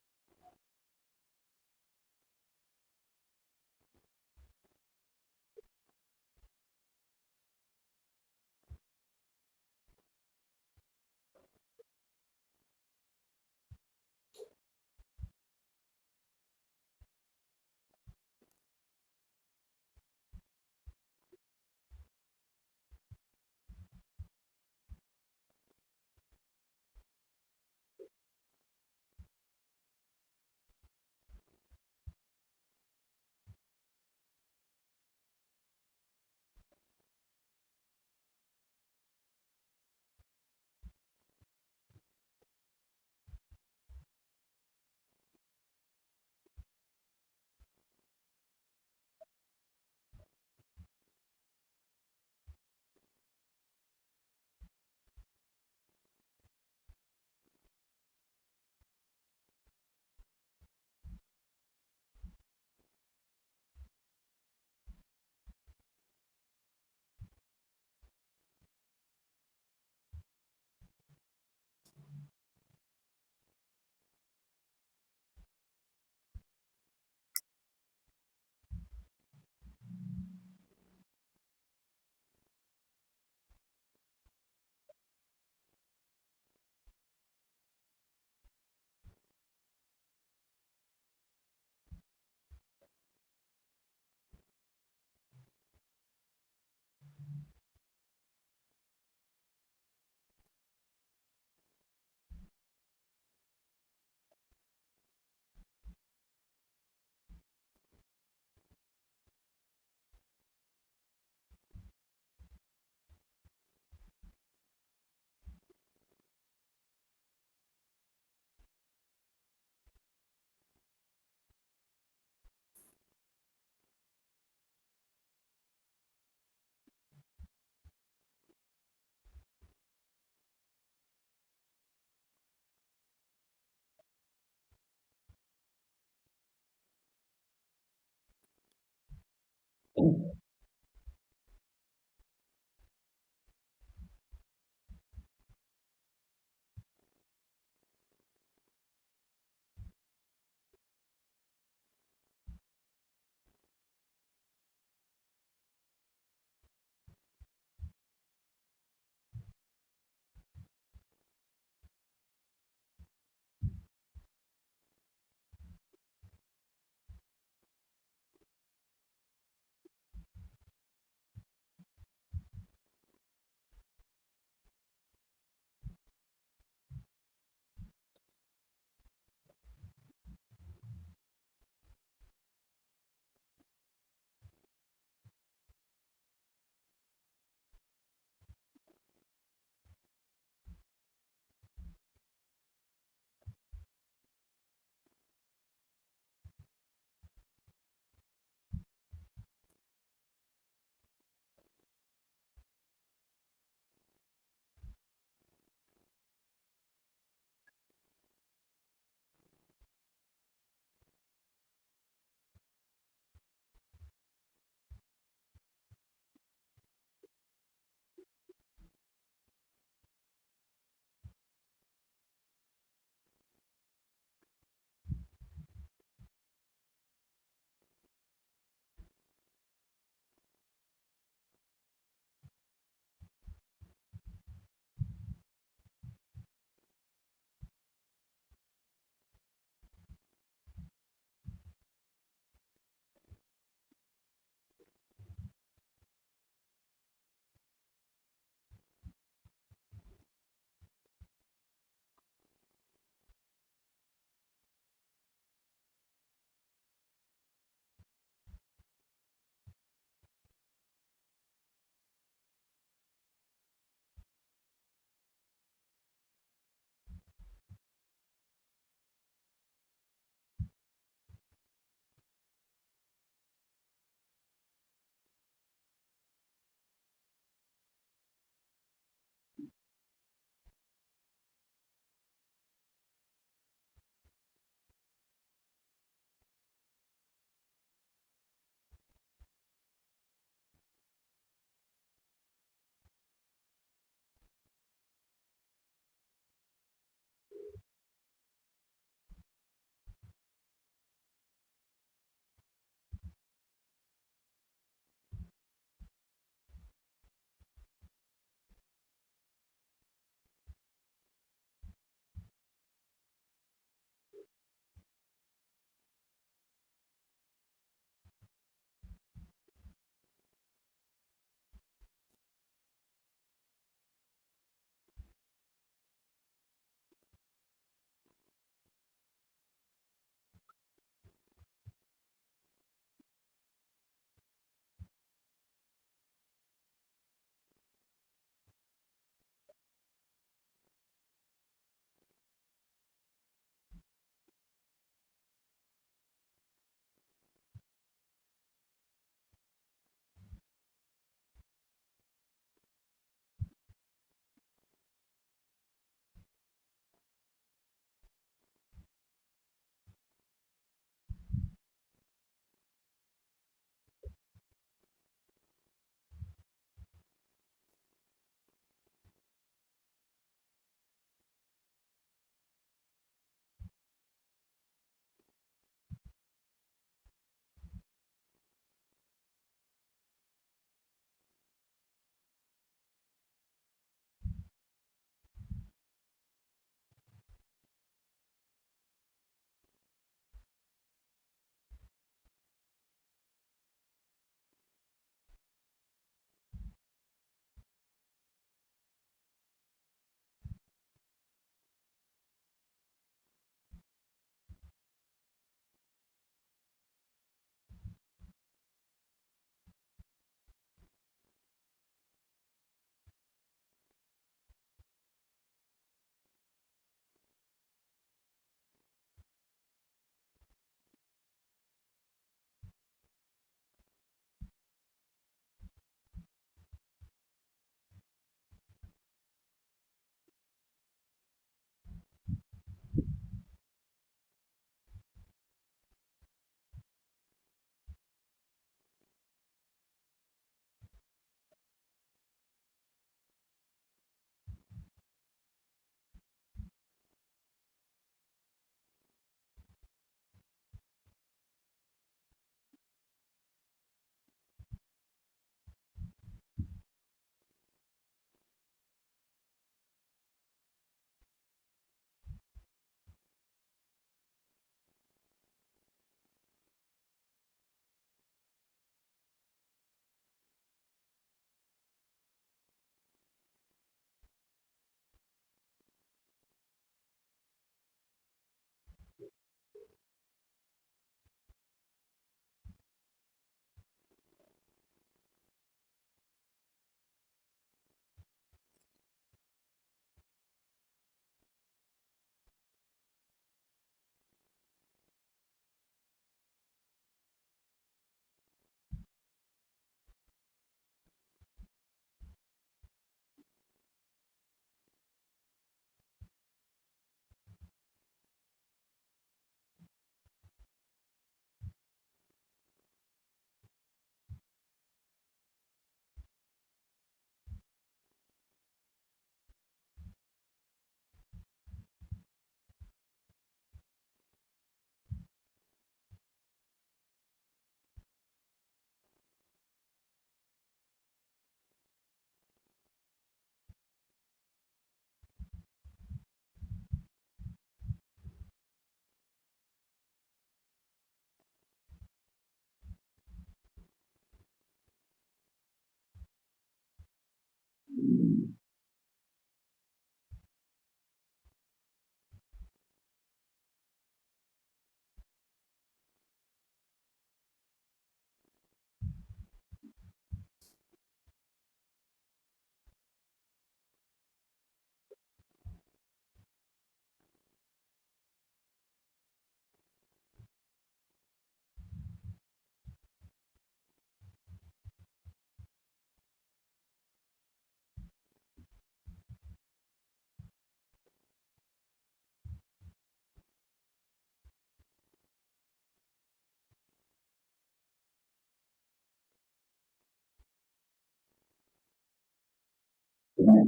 हेलो।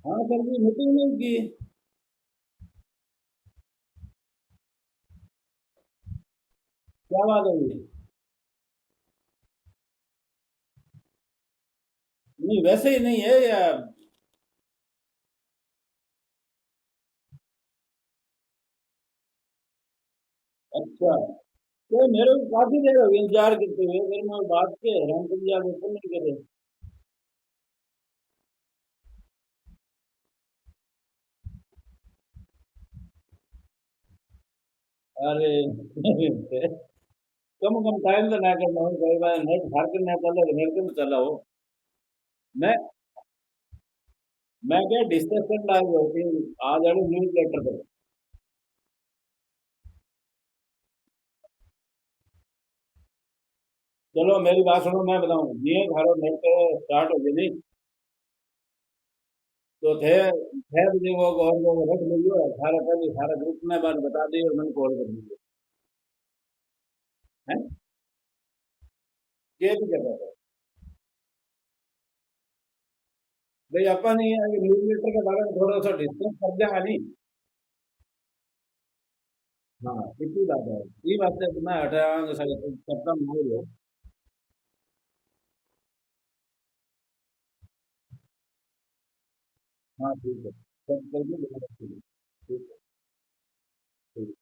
हाँ सर जी, मीटिंग नहीं की। क्या बात है ये? नहीं, वैसे ही नहीं है या? अच्छा। तो मेरे को काफी देर हो गई इंतजार करते हुए, फिर मैं बात के हैरान कर दिया, फोन नहीं करे। अरे कम कम टाइम तो ना करना हो, कई बार नेट फार कर ना चला, नेट में चला हो। मैं मैं क्या डिस्कस कर रहा हूँ कि आज वाले न्यूज लेटर पर। चलो मेरी बात सुनो, मैं बताऊं, ये घरों नेट स्टार्ट हो गई नहीं, तो थे 6 बजे वो गवर्नर को रख लीजिए, सारा पहले सारा ग्रुप में बात बता दी और मैंने कॉल कर दीजिए। है ये भी कर रहा था भाई, अपन ये न्यूज लेटर के बारे में थोड़ा सा डिस्कस कर देगा नहीं। हाँ, इतनी बात है, ये बात है, मैं हटाया सबका माहौल है। हाँ ठीक है, सब करके बता दीजिए। ठीक है, ठीक है।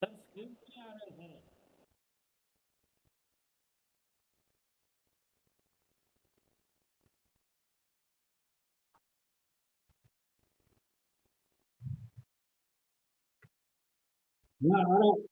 सर स्क्रीन पे नहीं आ रहा है सर। हाँ, आ रहा है।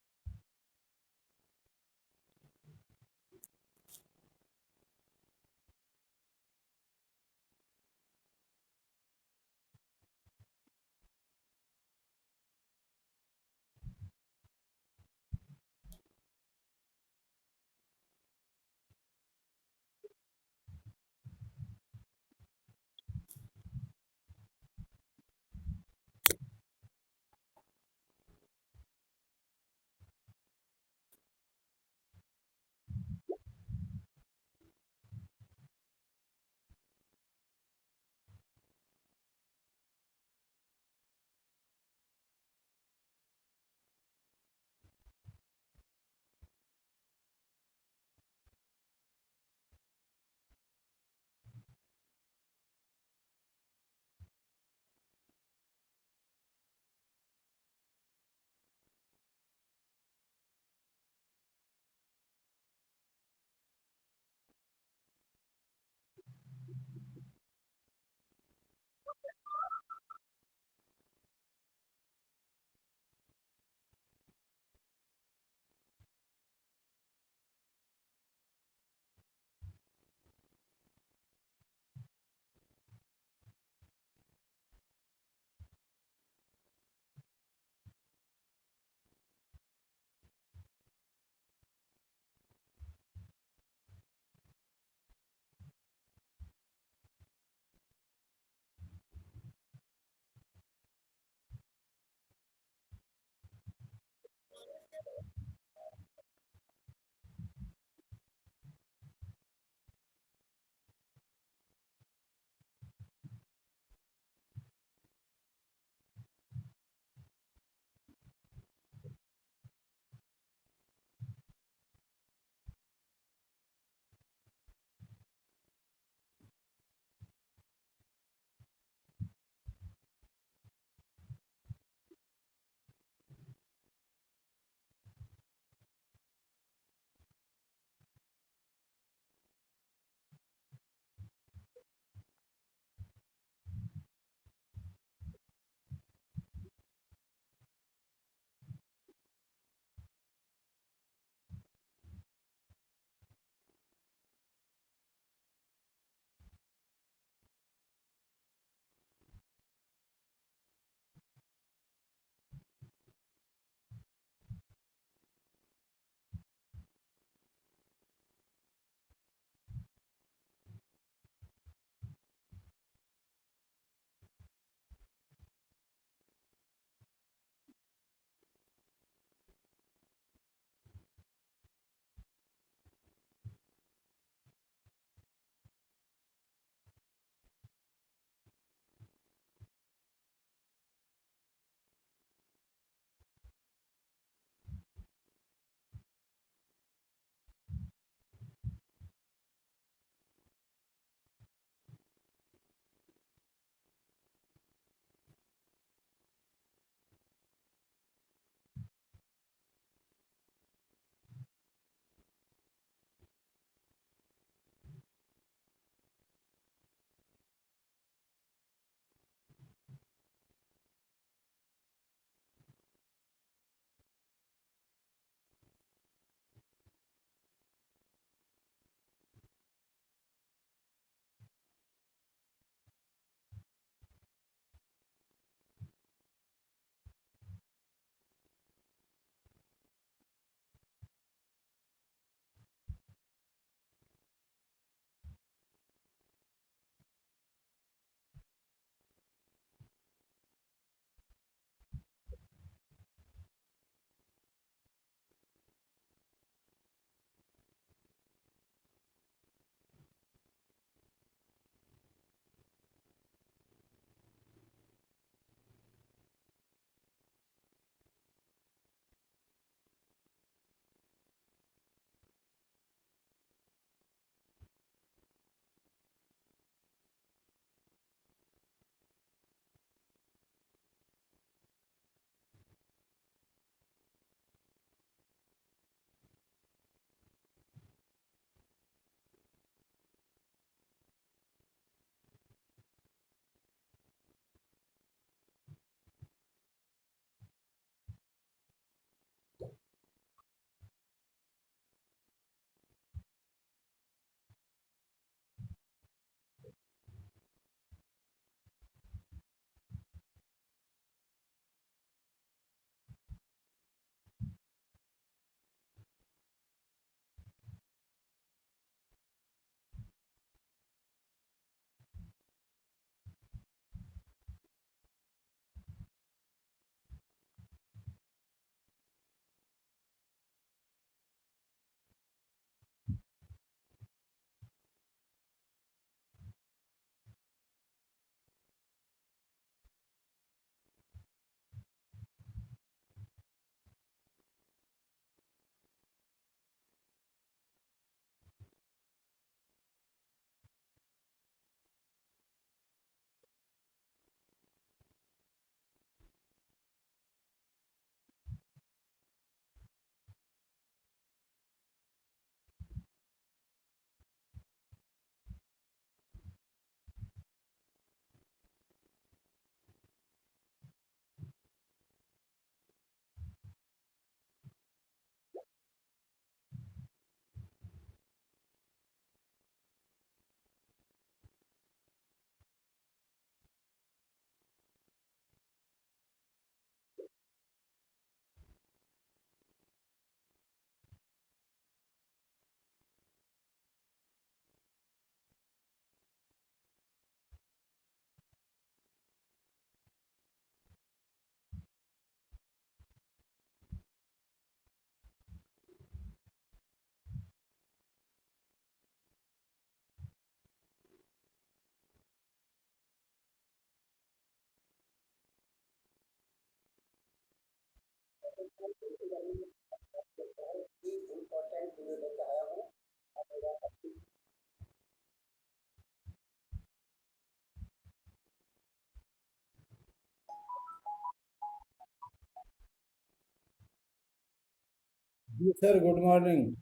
जी सर, गुड मॉर्निंग।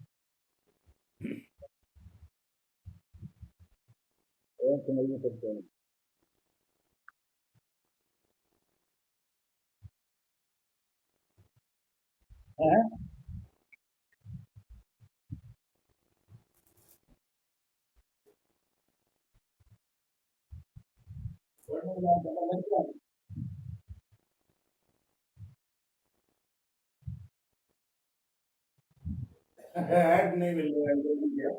और सुनाइए सर, क्या है? ऐड नहीं मिल रहा है।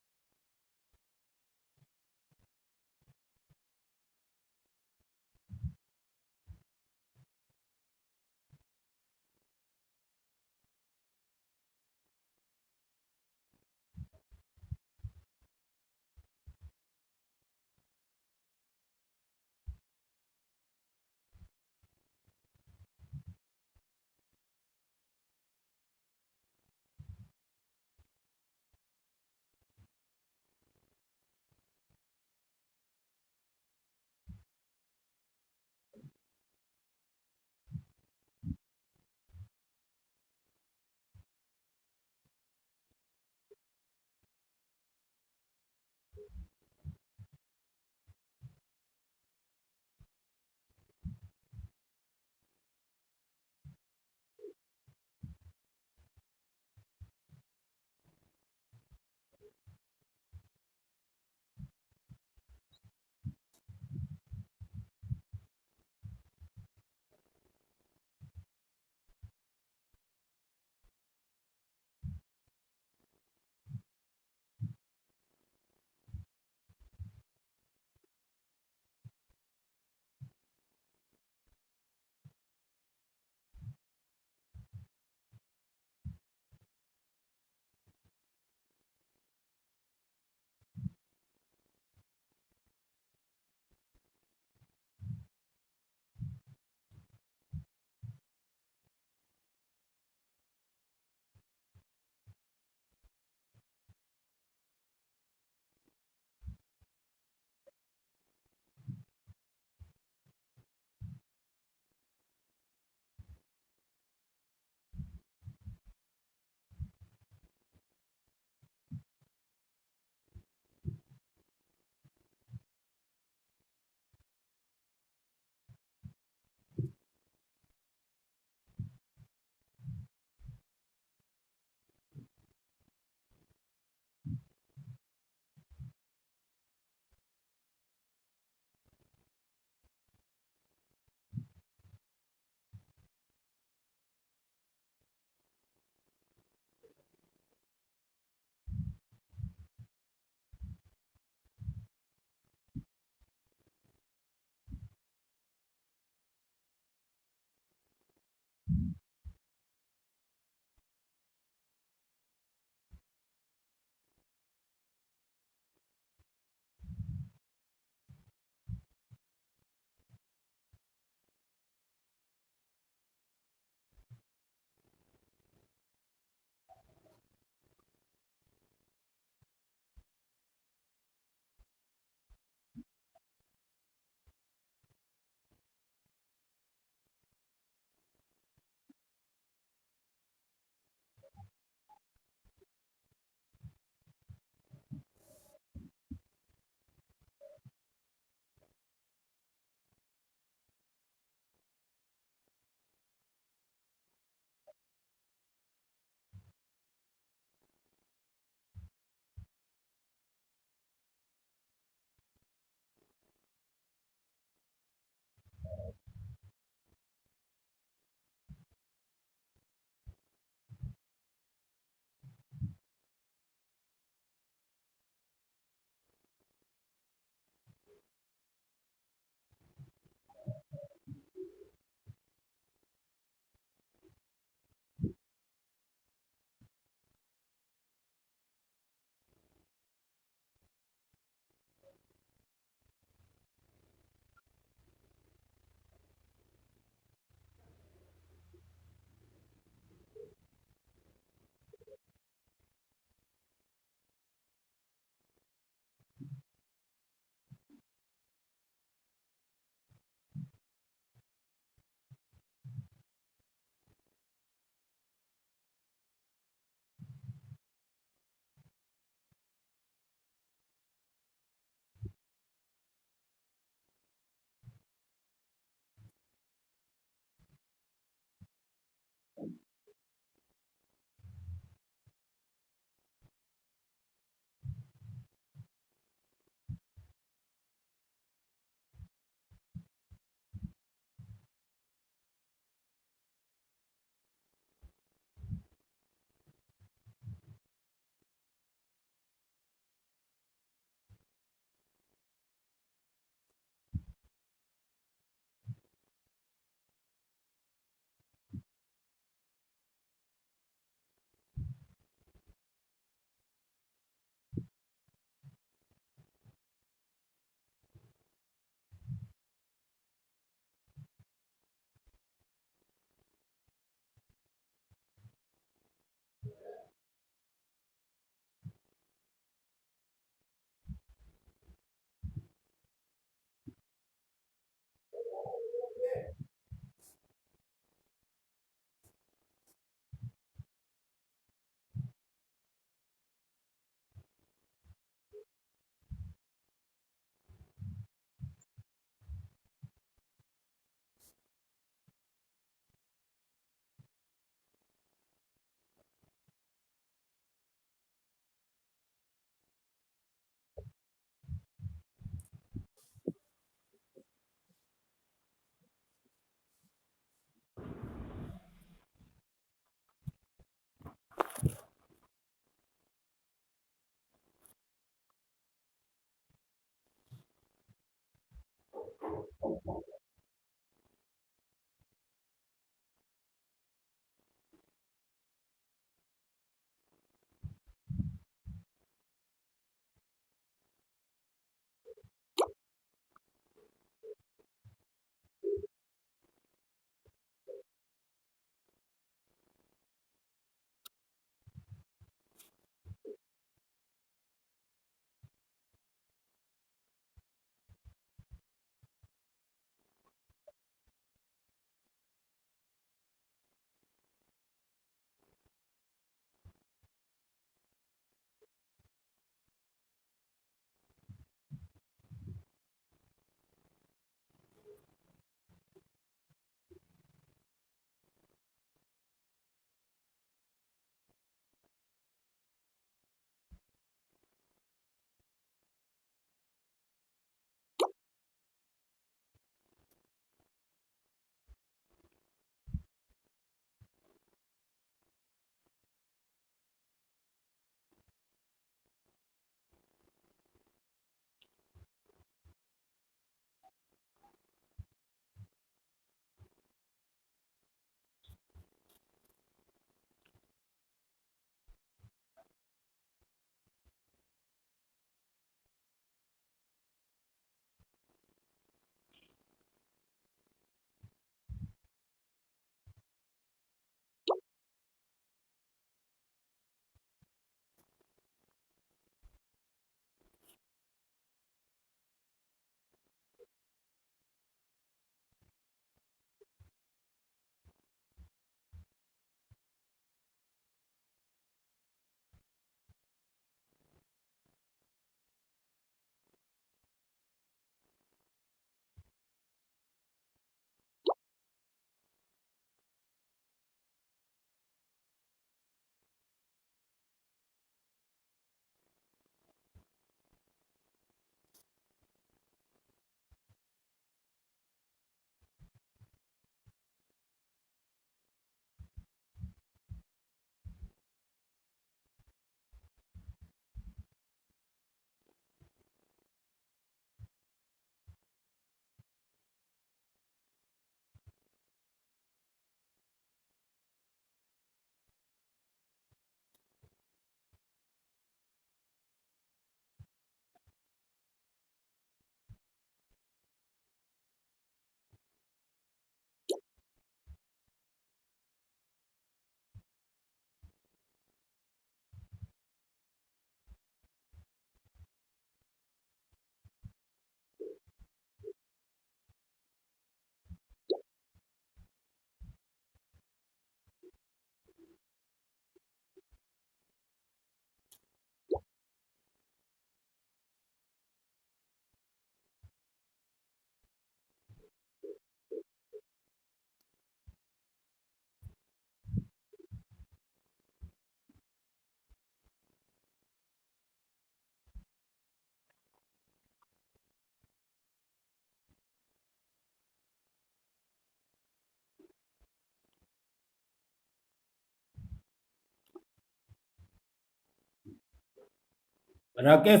राकेश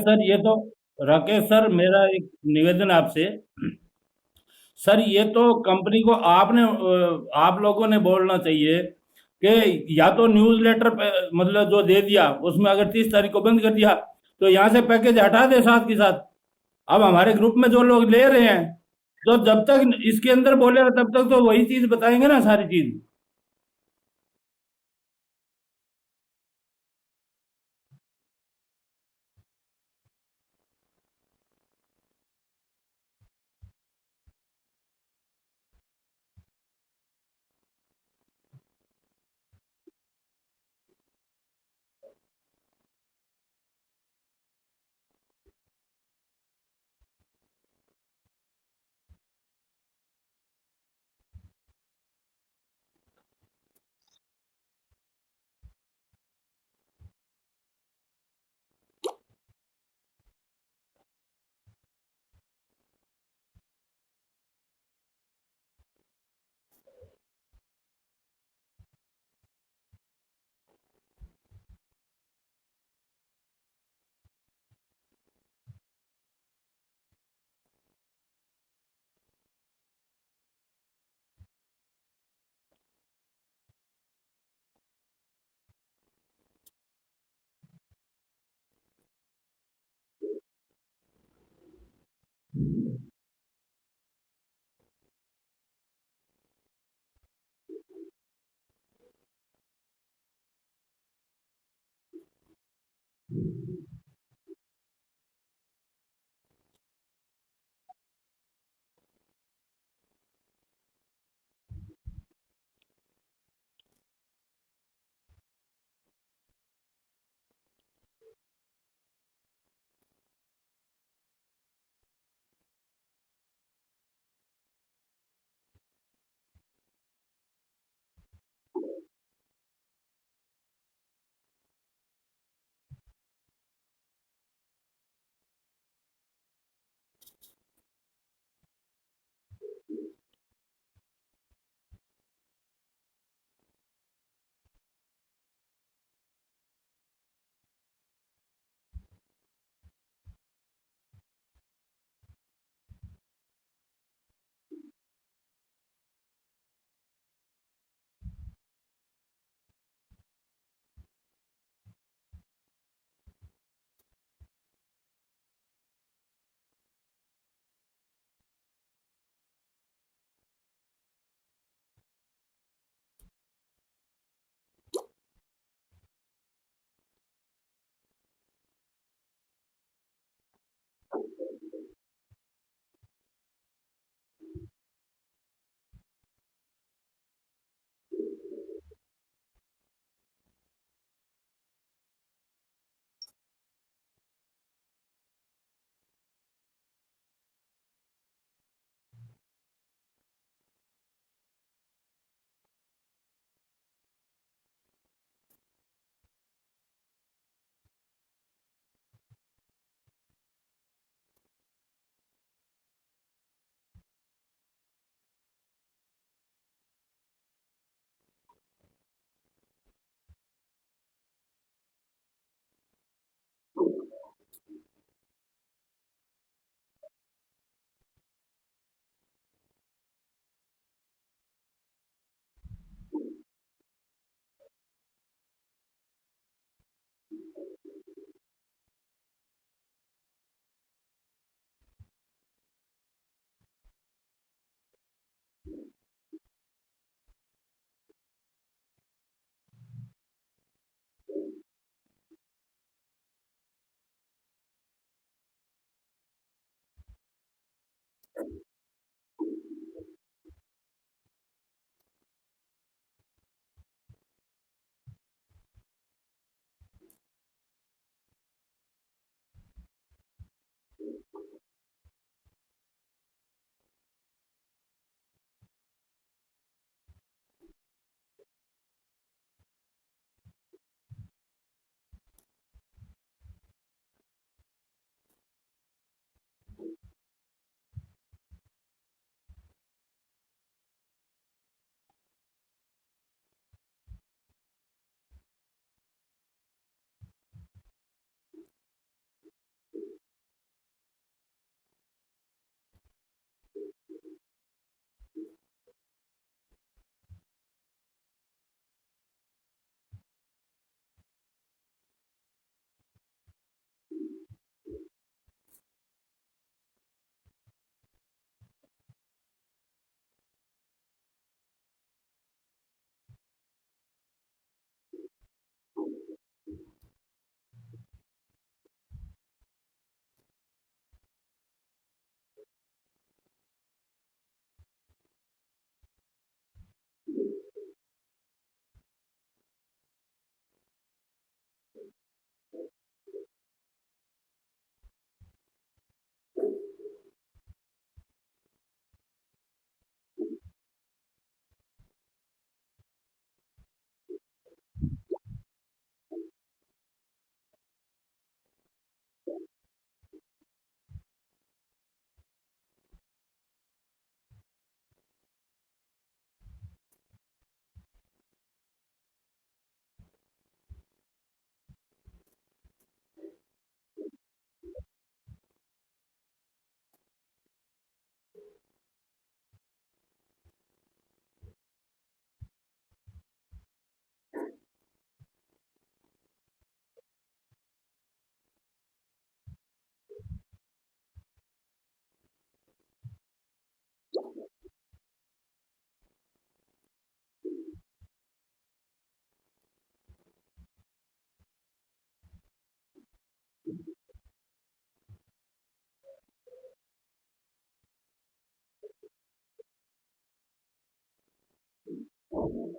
सर, मेरा एक निवेदन आपसे। सर, ये तो कंपनी को आप लोगों ने बोलना चाहिए कि या तो न्यूज़ लेटर पे मतलब जो दे दिया उसमें अगर 30 तारीख को बंद कर दिया, तो यहाँ से पैकेज हटा दे साथ के साथ। अब हमारे ग्रुप में जो लोग ले रहे हैं, तो जब तक इसके अंदर बोलेगा तब तक तो वही चीज बताएंगे ना, सारी चीज। है।